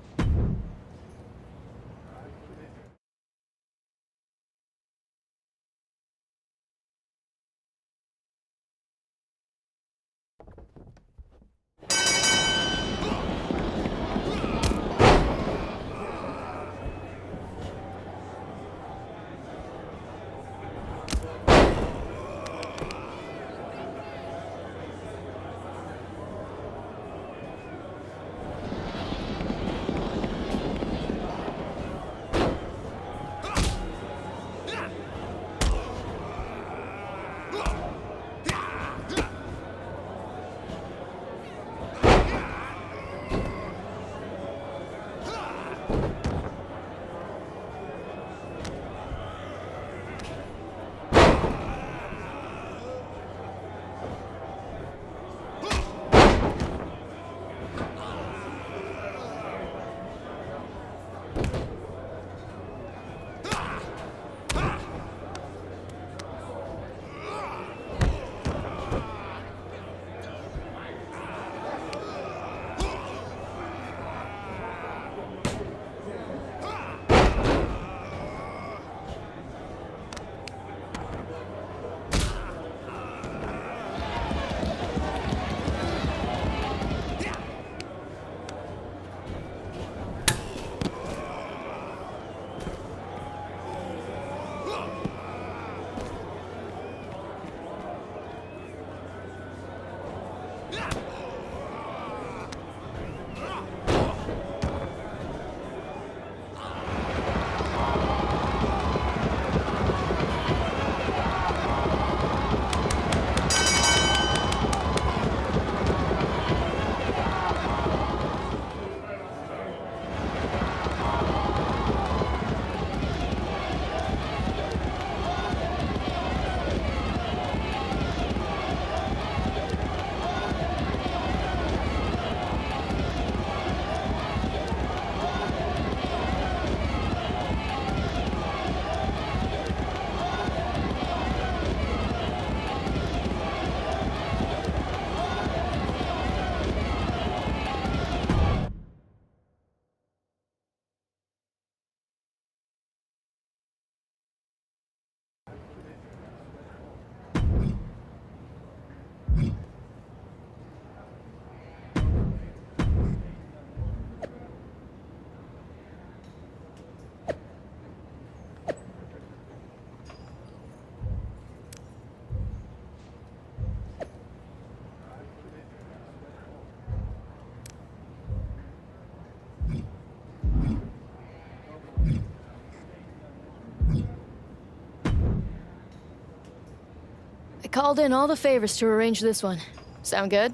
called in all the favors to arrange this one. Sound good?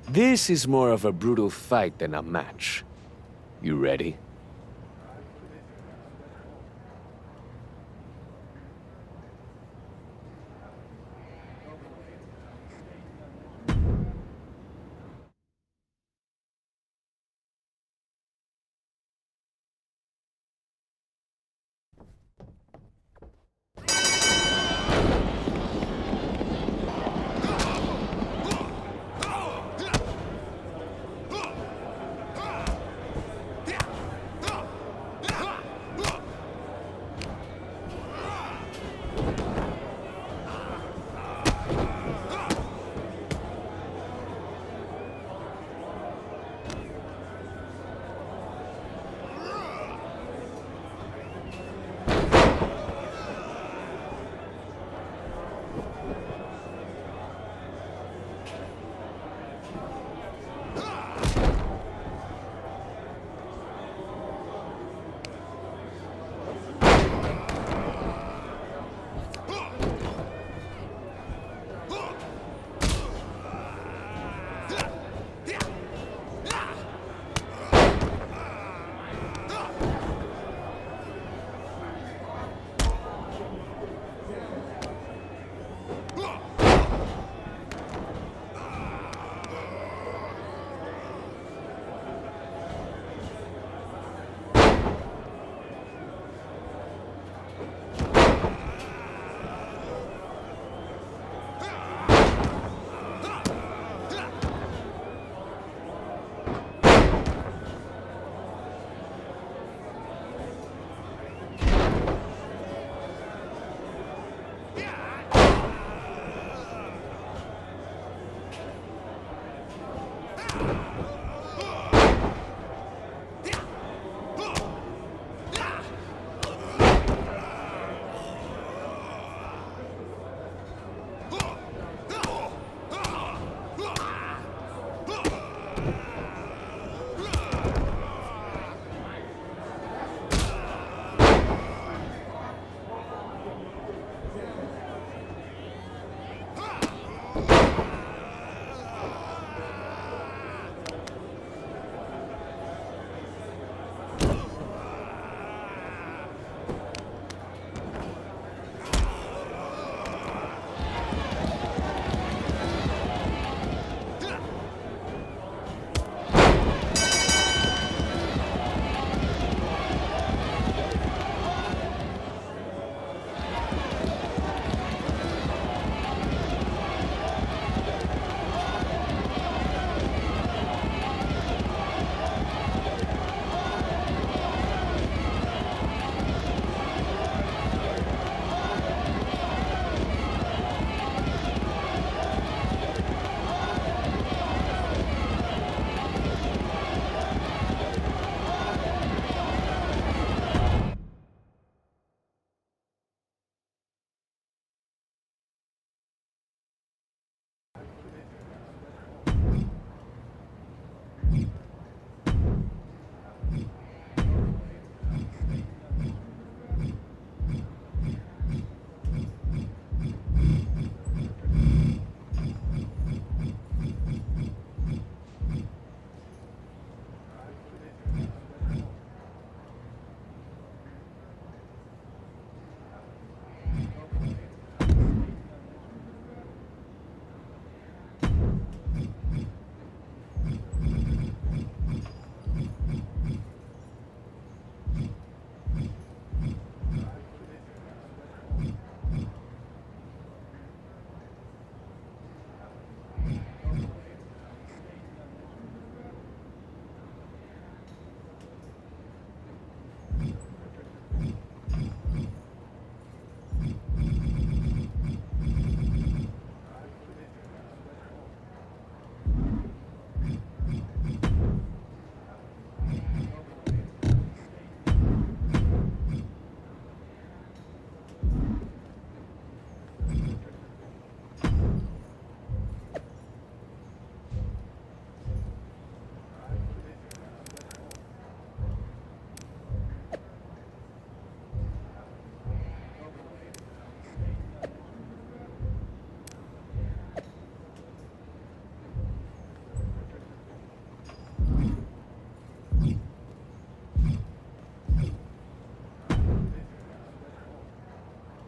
This is more of a brutal fight than a match. You ready?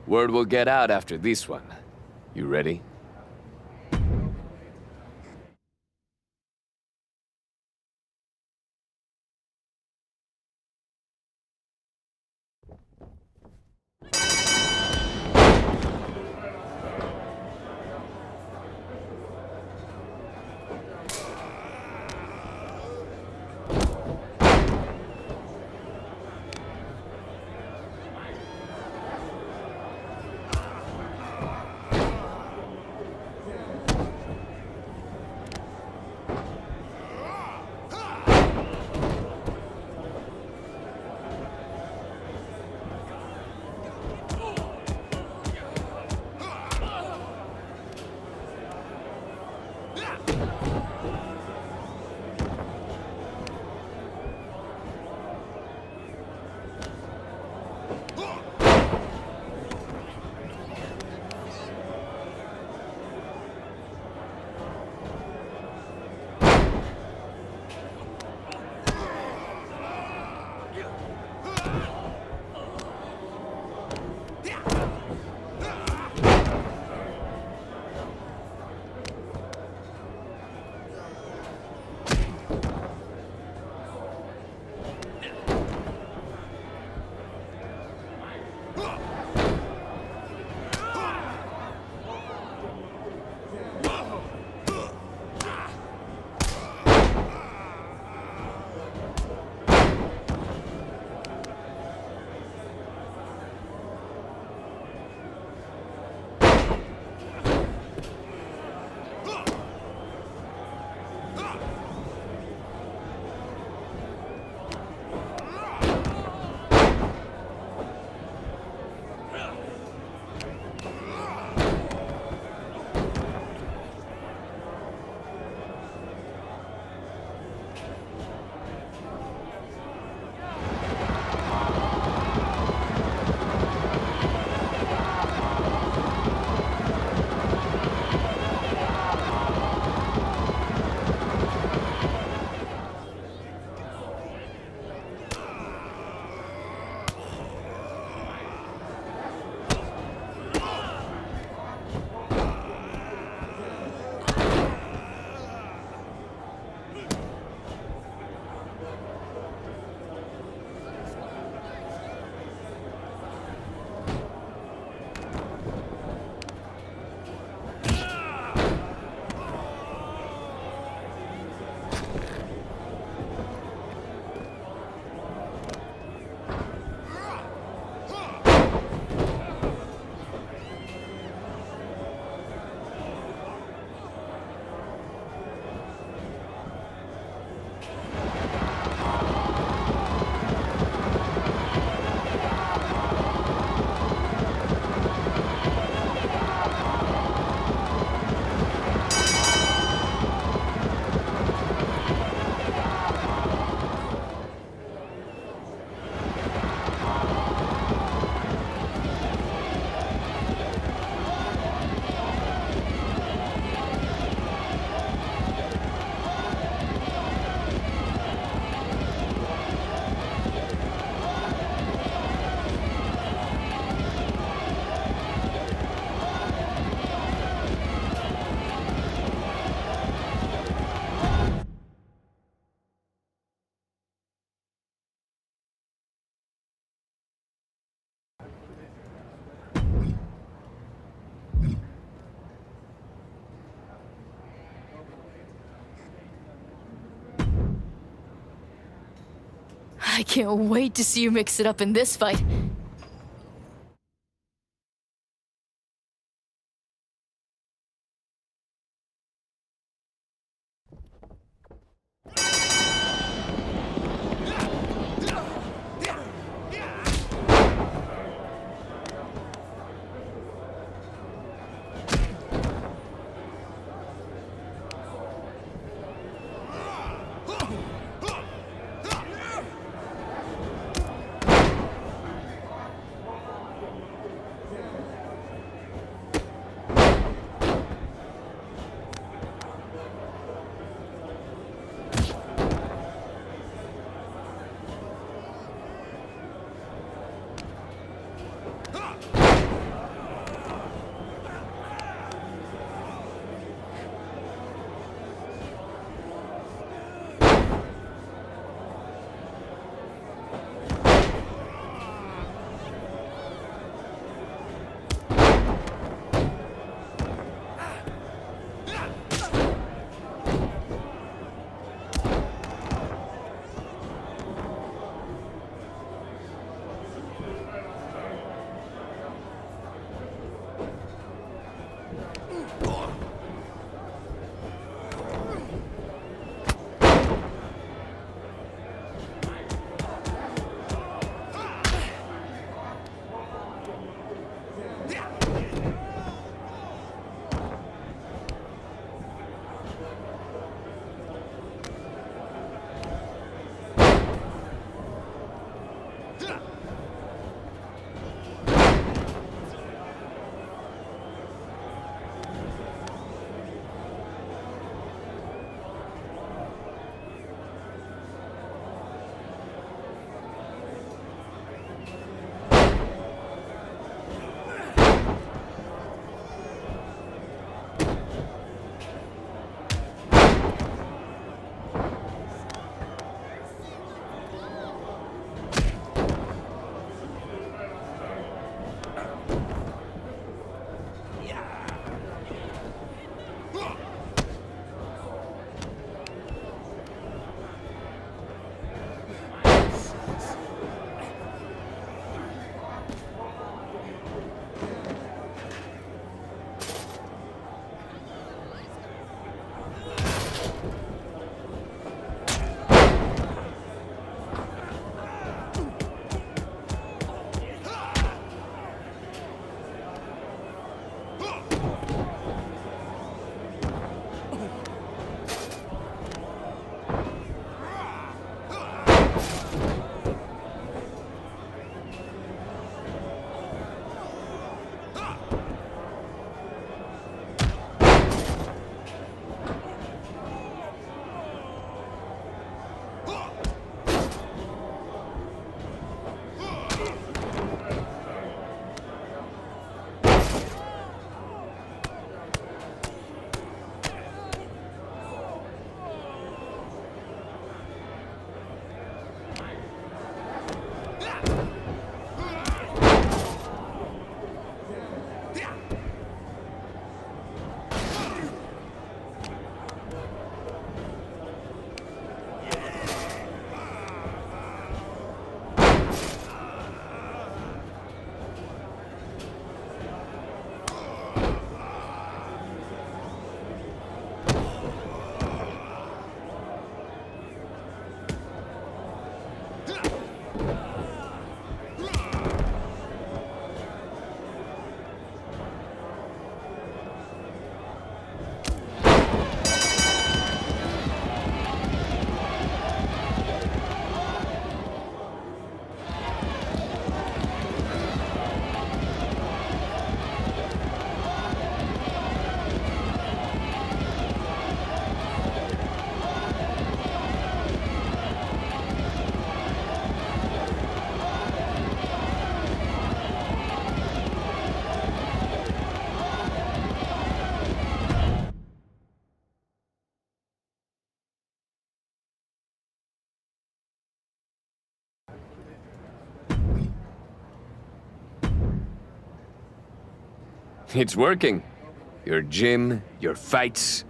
Word will get out after this one. You ready? I can't wait to see you mix it up in this fight. It's working. Your gym, your fights,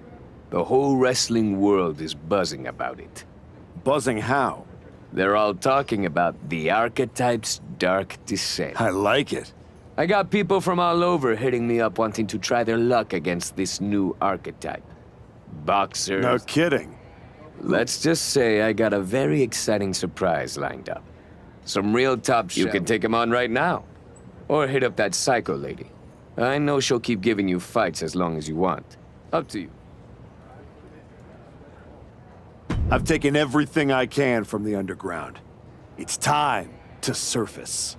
the whole wrestling world is buzzing about it. Buzzing how? They're all talking about the Archetype's dark descent. I like it. I got people from all over hitting me up wanting to try their luck against this new Archetype. Boxers. No kidding. Let's just say I got a very exciting surprise lined up. Some real top shit. You can take him on right now. Or hit up that psycho lady. I know she'll keep giving you fights as long as you want. Up to you. I've taken everything I can from the underground. It's time to surface.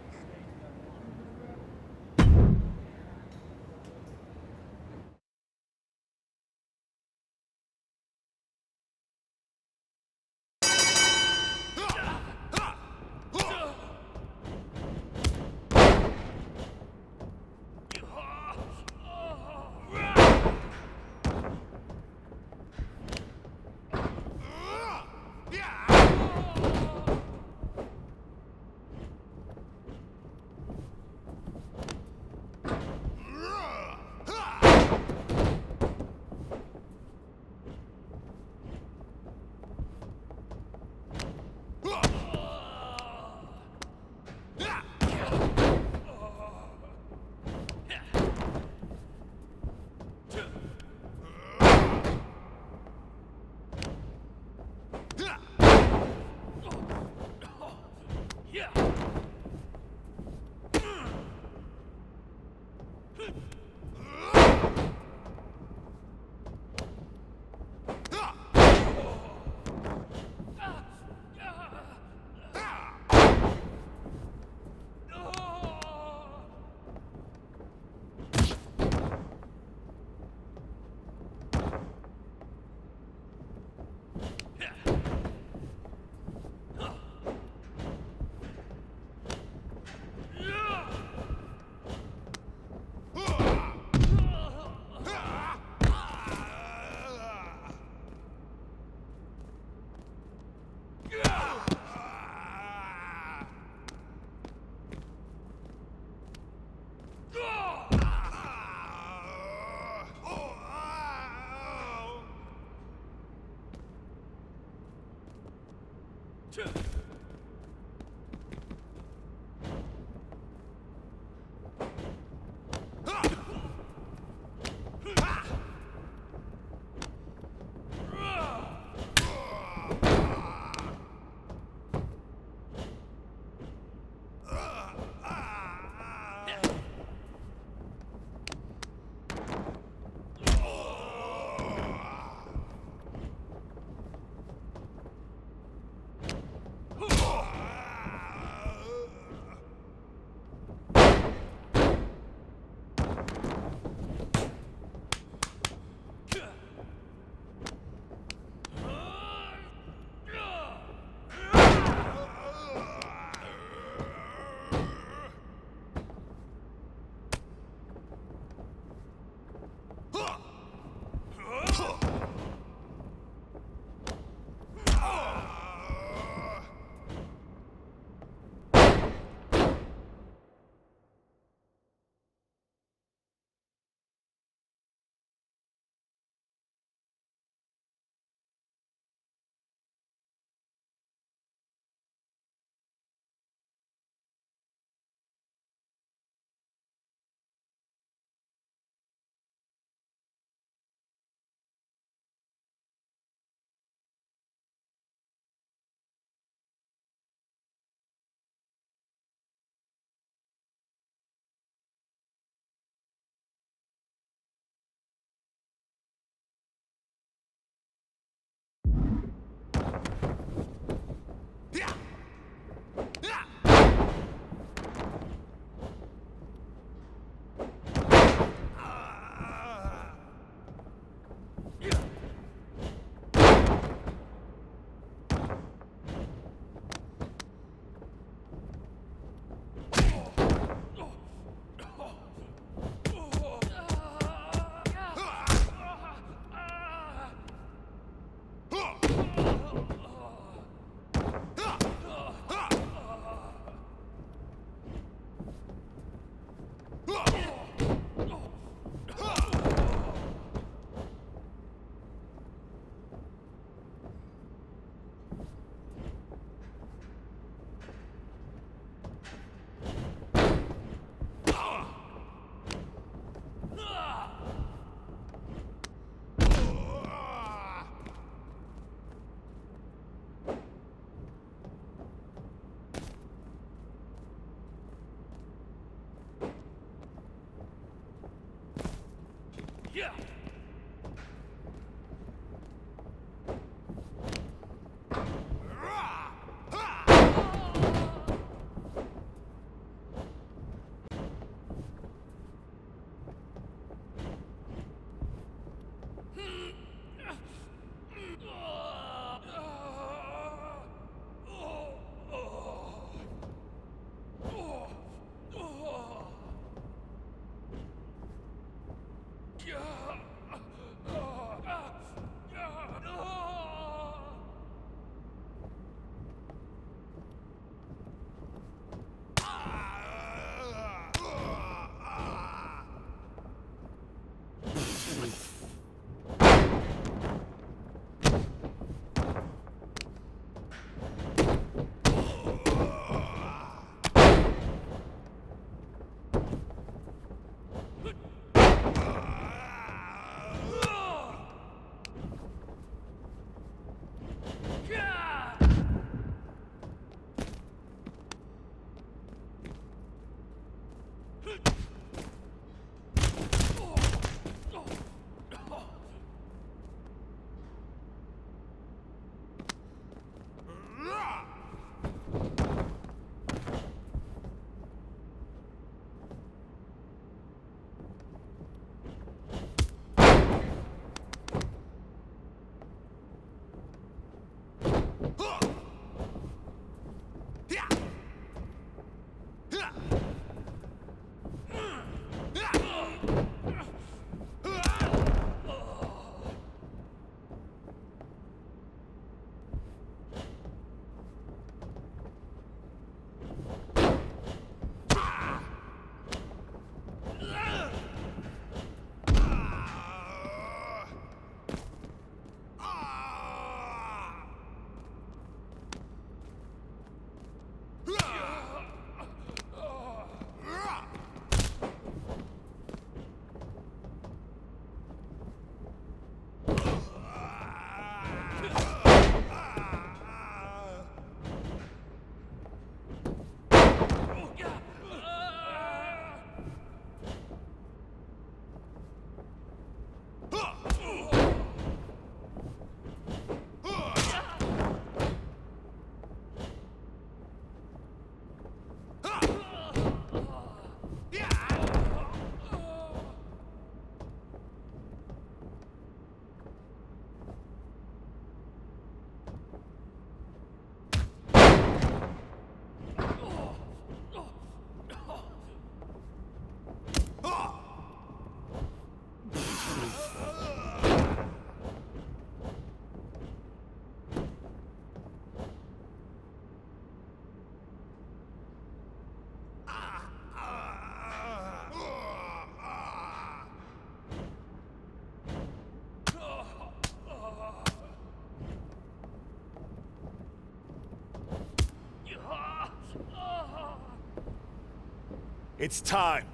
It's time.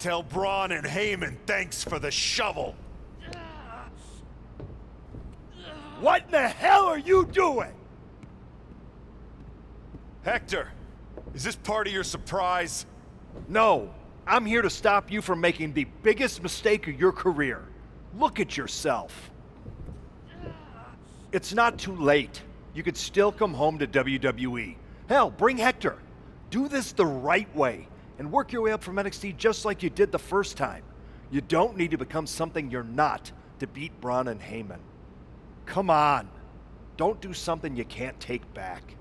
Tell Braun and Heyman thanks for the shovel. What in the hell are you doing? Hector, is this part of your surprise? No, I'm here to stop you from making the biggest mistake of your career. Look at yourself. It's not too late. You could still come home to WWE. Hell, bring Hector. Do this the right way and work your way up from NXT just like you did the first time. You don't need to become something you're not to beat Braun and Heyman. Come on. Don't do something you can't take back.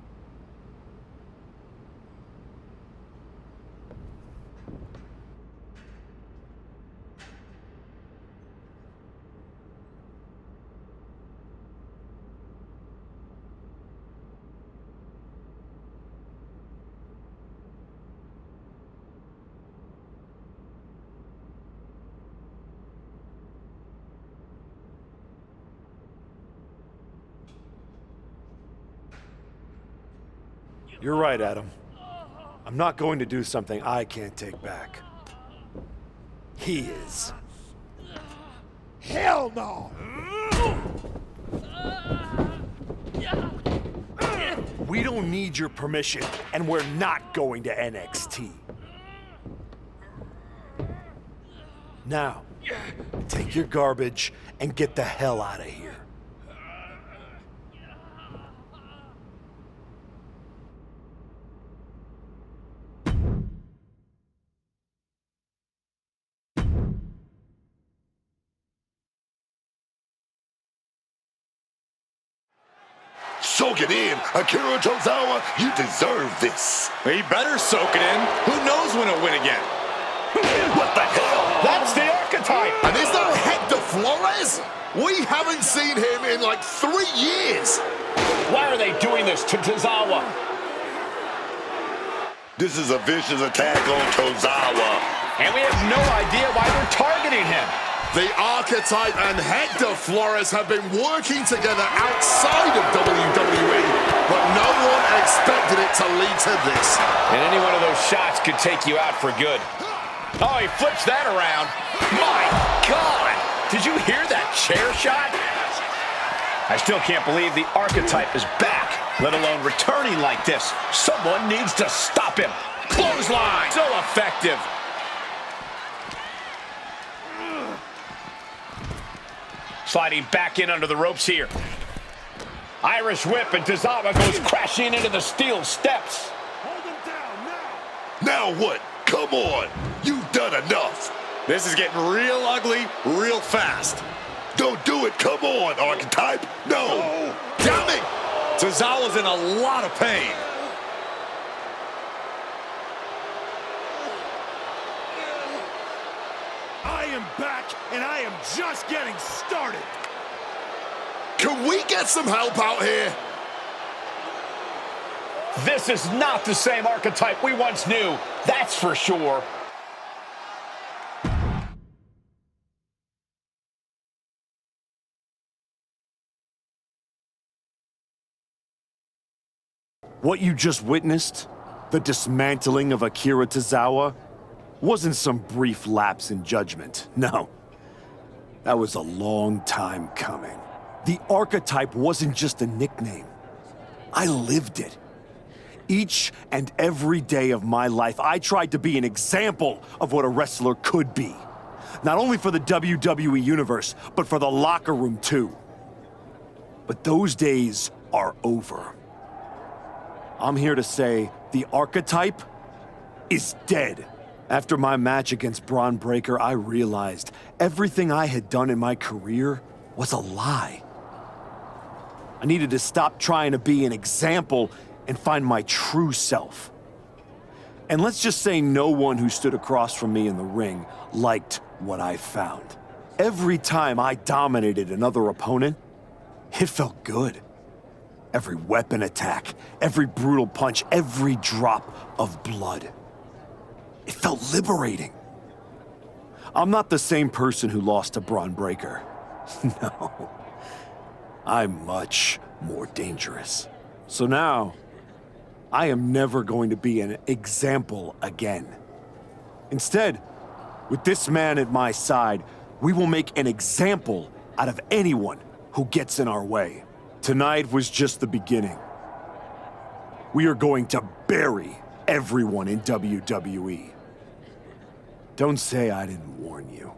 You're right, Adam. I'm not going to do something I can't take back. He is. Hell no! We don't need your permission, and we're not going to NXT. Now, take your garbage and get the hell out of here. Soak it in, Akira Tozawa. You deserve this. He better soak it in. Who knows when he'll win again? What the hell? That's the archetype. And is that Hector Flores? We haven't seen him in like 3 years. Why are they doing this to Tozawa? This is a vicious attack on Tozawa. And we have no idea why they're targeting him. The Archetype and Hector Flores have been working together outside of WWE, but no one expected it to lead to this. And any one of those shots could take you out for good. Oh, he flips that around. My God! Did you hear that chair shot? I still can't believe the Archetype is back, let alone returning like this. Someone needs to stop him. Clothesline! So effective. Sliding back in under the ropes here. Irish whip, and Tozawa goes crashing into the steel steps. Hold him down now. Now what? Come on. You've done enough. This is getting real ugly real fast. Don't do it. Come on, Archetype. No. Damn it! Tozawa's in a lot of pain. I am back, and I am just getting started. Can we get some help out here? This is not the same Archetype we once knew, that's for sure. What you just witnessed, the dismantling of Akira Tozawa, wasn't some brief lapse in judgment. No. That was a long time coming. The Archetype wasn't just a nickname. I lived it. Each and every day of my life, I tried to be an example of what a wrestler could be. Not only for the WWE Universe, but for the locker room too. But those days are over. I'm here to say the Archetype is dead. After my match against Braun Breaker, I realized everything I had done in my career was a lie. I needed to stop trying to be an example and find my true self. And let's just say no one who stood across from me in the ring liked what I found. Every time I dominated another opponent, it felt good. Every weapon attack, every brutal punch, every drop of blood. It felt liberating. I'm not the same person who lost to Braun Breaker. No. I'm much more dangerous. So now, I am never going to be an example again. Instead, with this man at my side, we will make an example out of anyone who gets in our way. Tonight was just the beginning. We are going to bury everyone in WWE. Don't say I didn't warn you.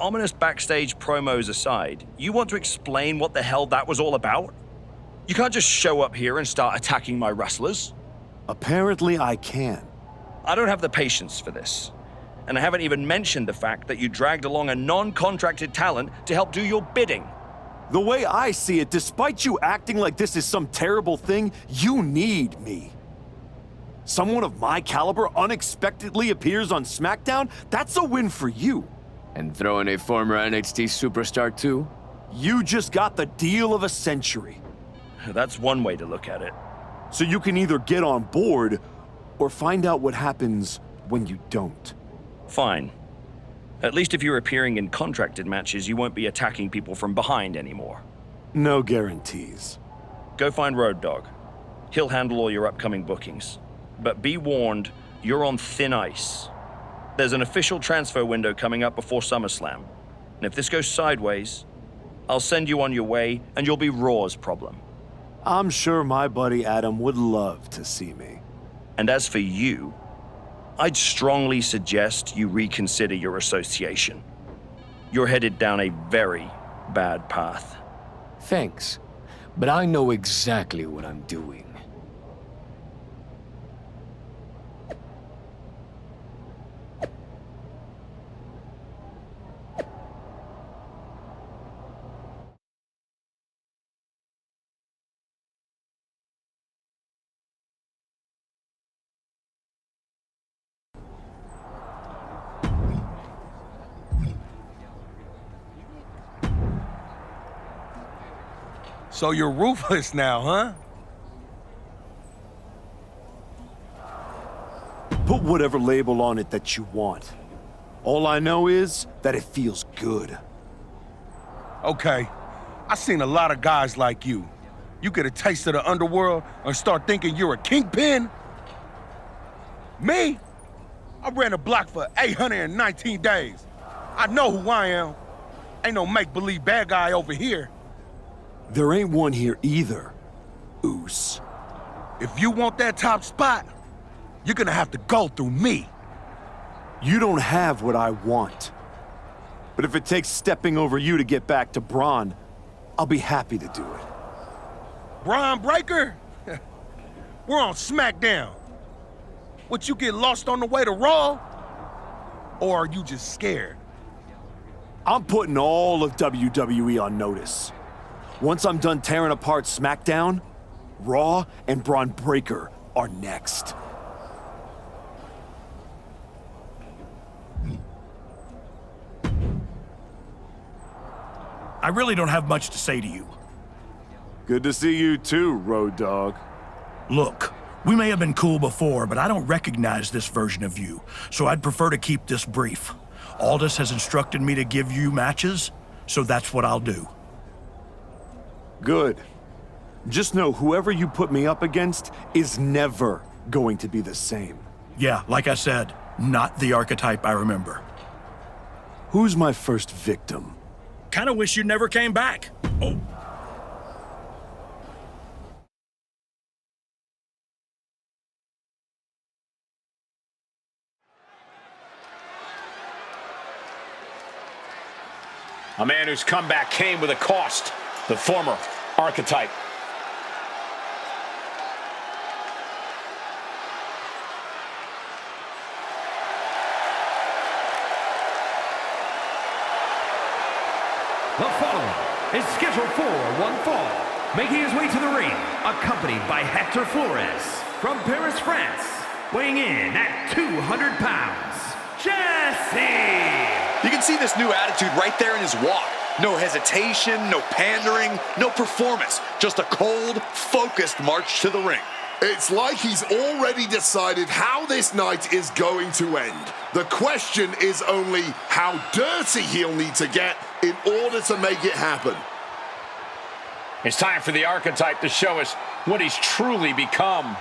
Ominous backstage promos aside, you want to explain what the hell that was all about? You can't just show up here and start attacking my wrestlers. Apparently I can. I don't have the patience for this. And I haven't even mentioned the fact that you dragged along a non-contracted talent to help do your bidding. The way I see it, despite you acting like this is some terrible thing, you need me. Someone of my caliber unexpectedly appears on SmackDown? That's a win for you. And throw in a former NXT superstar too? You just got the deal of a century. That's one way to look at it. So you can either get on board or find out what happens when you don't. Fine. At least if you're appearing in contracted matches, you won't be attacking people from behind anymore. No guarantees. Go find Road Dogg. He'll handle all your upcoming bookings. But be warned, you're on thin ice. there's an official transfer window coming up before SummerSlam. And if this goes sideways, I'll send you on your way and you'll be Raw's problem. I'm sure my buddy Adam would love to see me. And as for you, I'd strongly suggest you reconsider your association. You're headed down a very bad path. Thanks, but I know exactly what I'm doing. So you're ruthless now, huh? Put whatever label on it that you want. All I know is that it feels good. Okay, I've seen a lot of guys like you. You get a taste of the underworld and start thinking you're a kingpin? Me? I ran a block for 819 days. I know who I am. Ain't no make-believe bad guy over here. There ain't one here either, Oos. If you want that top spot, you're gonna have to go through me. You don't have what I want. But if it takes stepping over you to get back to Braun, I'll be happy to do it. Braun Breaker? We're on SmackDown. Would you get lost on the way to Raw? Or are you just scared? I'm putting all of WWE on notice. Once I'm done tearing apart SmackDown, Raw and Braun Breaker are next. I really don't have much to say to you. Good to see you too, Road Dogg. Look, we may have been cool before, but I don't recognize this version of you, so I'd prefer to keep this brief. Aldous has instructed me to give you matches, so that's what I'll do. Good. Just know whoever you put me up against is never going to be the same. Yeah, like I said, not the archetype I remember. Who's my first victim? Kinda wish you never came back. Oh. A man whose comeback came with a cost. The former archetype. The following is scheduled for one fall, making his way to the ring, accompanied by Hector Flores from Paris, France, weighing in at 200 pounds, Jesse! You can see this new attitude right there in his walk. No hesitation, no pandering, no performance. Just a cold, focused march to the ring. It's like he's already decided how this night is going to end. The question is only how dirty he'll need to get in order to make it happen. It's time for the archetype to show us what he's truly become.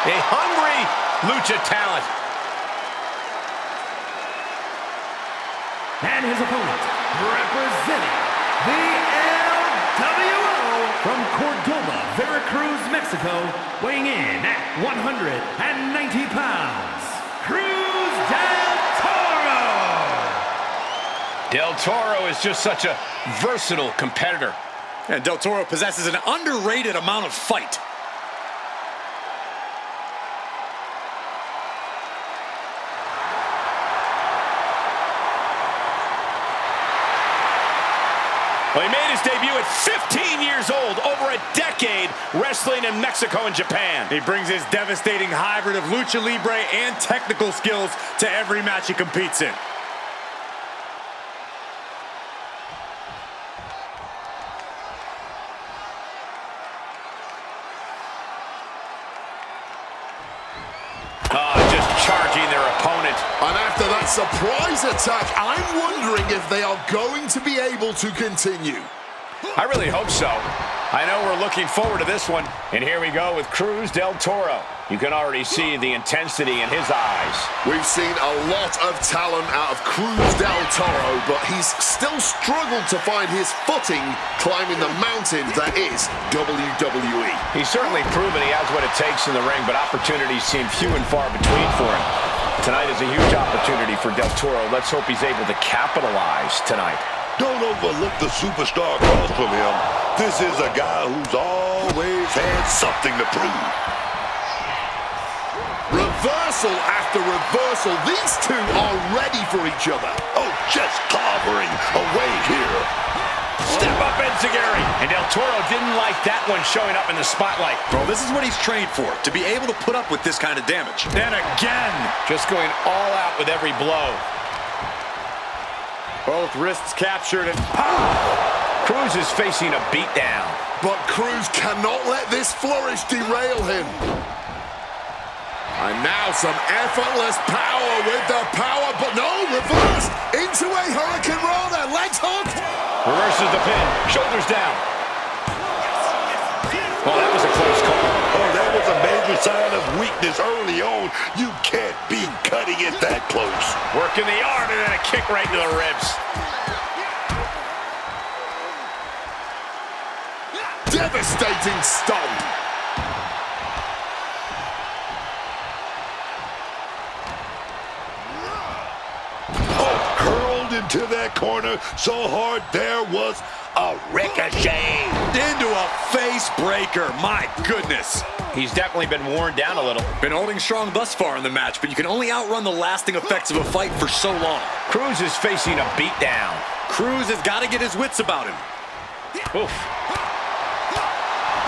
A hungry lucha talent. And his opponent, representing the LWO from Cordoba, Veracruz, Mexico, weighing in at 190 pounds, Cruz Del Toro! Del Toro is just such a versatile competitor. And Del Toro possesses an underrated amount of fight. Well, he made his debut at 15 years old, over a decade wrestling in Mexico and Japan. He brings his devastating hybrid of lucha libre and technical skills to every match he competes in. Just charging their opponent. And after that surprise attack, I'm wondering if they are going to be able to continue. I really hope so. I know we're looking forward to this one. And here we go with Cruz del Toro. You can already see the intensity in his eyes. We've seen a lot of talent out of Cruz del Toro, but he's still struggled to find his footing climbing the mountain that is WWE. He's certainly proven he has what it takes in the ring, but opportunities seem few and far between for him. Tonight is a huge opportunity for Del Toro. Let's hope he's able to capitalize tonight. Don't overlook the superstar across from him. This is a guy who's always had something to prove. Reversal after reversal. These two are ready for each other. Oh, just clobbering away here. Step up, Enziguri. And Del Toro didn't like that one showing up in the spotlight. Bro, this is what he's trained for, to be able to put up with this kind of damage. And again, just going all out with every blow. Both wrists captured and Cruz is facing a beatdown. But Cruz cannot let this flourish derail him. And now some effortless power with the power, but no, reverse into a Hurricane Roller, legs hooked. Reverses the pin, shoulders down. Oh, that was a close call. Oh, that was a major sign of weakness early on. You can't be cutting it that close. Working the arm and then a kick right to the ribs. Devastating stomp. Into that corner so hard there was a ricochet. Into a face breaker. My goodness. He's definitely been worn down a little. Been holding strong thus far in the match, but you can only outrun the lasting effects of a fight for so long. Cruz is facing a beatdown. Cruz has got to get his wits about him. Oof.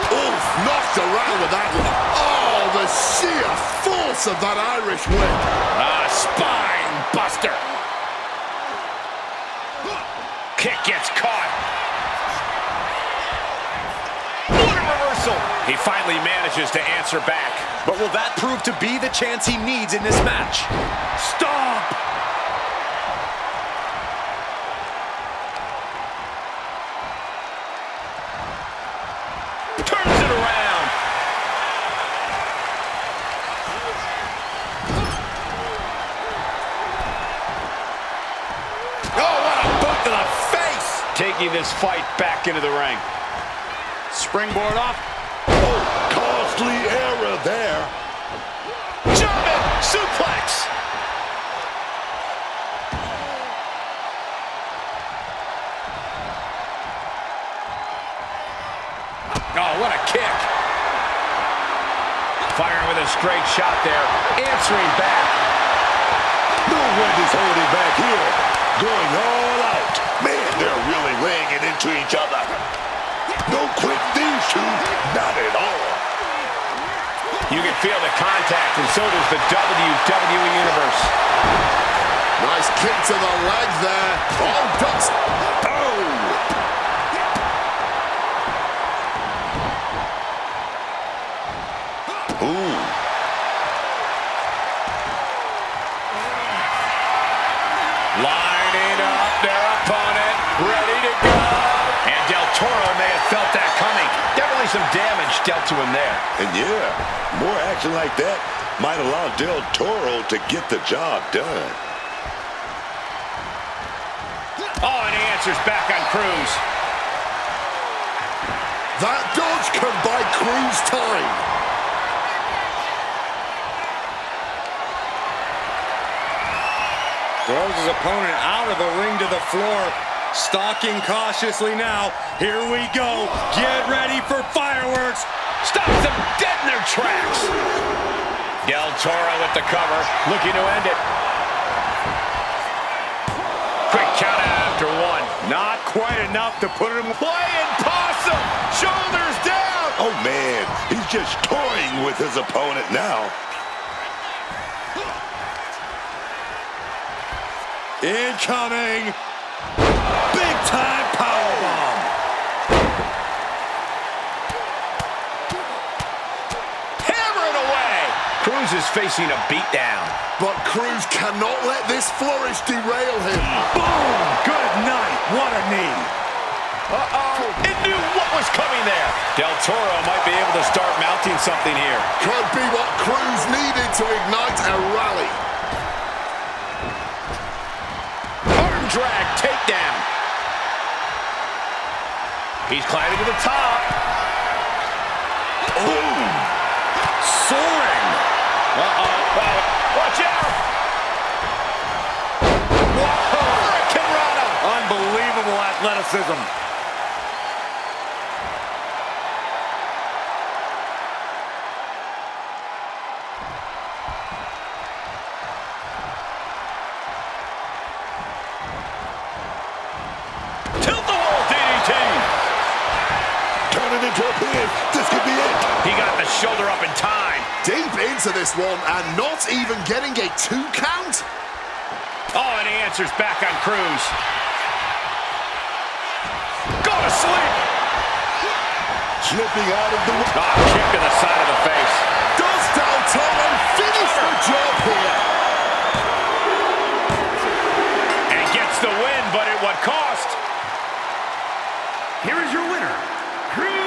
Oof, knocked around with that one. Oh, the sheer force of that Irish whip. Spine buster. Kick gets caught. What a reversal. He finally manages to answer back. But will that prove to be the chance he needs in this match? Stomp. Turns it around. Oh, what a boot to the face! Taking this fight back into the ring. Springboard off. Oh, costly error there. German suplex. Oh, what a kick. Firing with a straight shot there. Answering back. No one is holding back here. Going all out. Man, they're really laying it into each other. No quit these two. Not at all. You can feel the contact, and so does the WWE Universe. Nice kick to the leg there. All dust. Oh! Ooh. Lining up their opponent, ready to go. And Del Toro may have felt that coming. Definitely some damage dealt to him there. And yeah, more action like that might allow Del Toro to get the job done. Oh, and he answers back on Cruz. That dodge can buy Cruz time. Throws his opponent out of the ring to the floor. Stalking cautiously now. Here we go. Get ready for fireworks. Stops them dead in their tracks. Del Toro with the cover, looking to end it. Quick count after one. Not quite enough to put him playing possum. Shoulders down. Oh, man. He's just toying with his opponent now. Incoming. Big time powerbomb. Hammer it away. Cruz is facing a beatdown. But Cruz cannot let this flourish derail him. Boom! Good night. What a knee. Uh-oh. It knew what was coming there. Del Toro might be able to start mounting something here. Could be what Cruz needed to ignite a rally. Arm drag takedown. He's climbing to the top. Boom! Soaring. Watch out! Whoa! Hurricane Rana! Unbelievable athleticism. Tilt-the-wall DDT! Turn it into a pin. This could be it. He got the shoulder up in time. Deep into this one and not even getting a 2 count. Oh, and he answers back on Cruz. Go to sleep! Slipping out of the way. Kick to the side of the face. Does Del Toro finish the job here? And gets the win, but at what cost? Here is your winner, Cruz.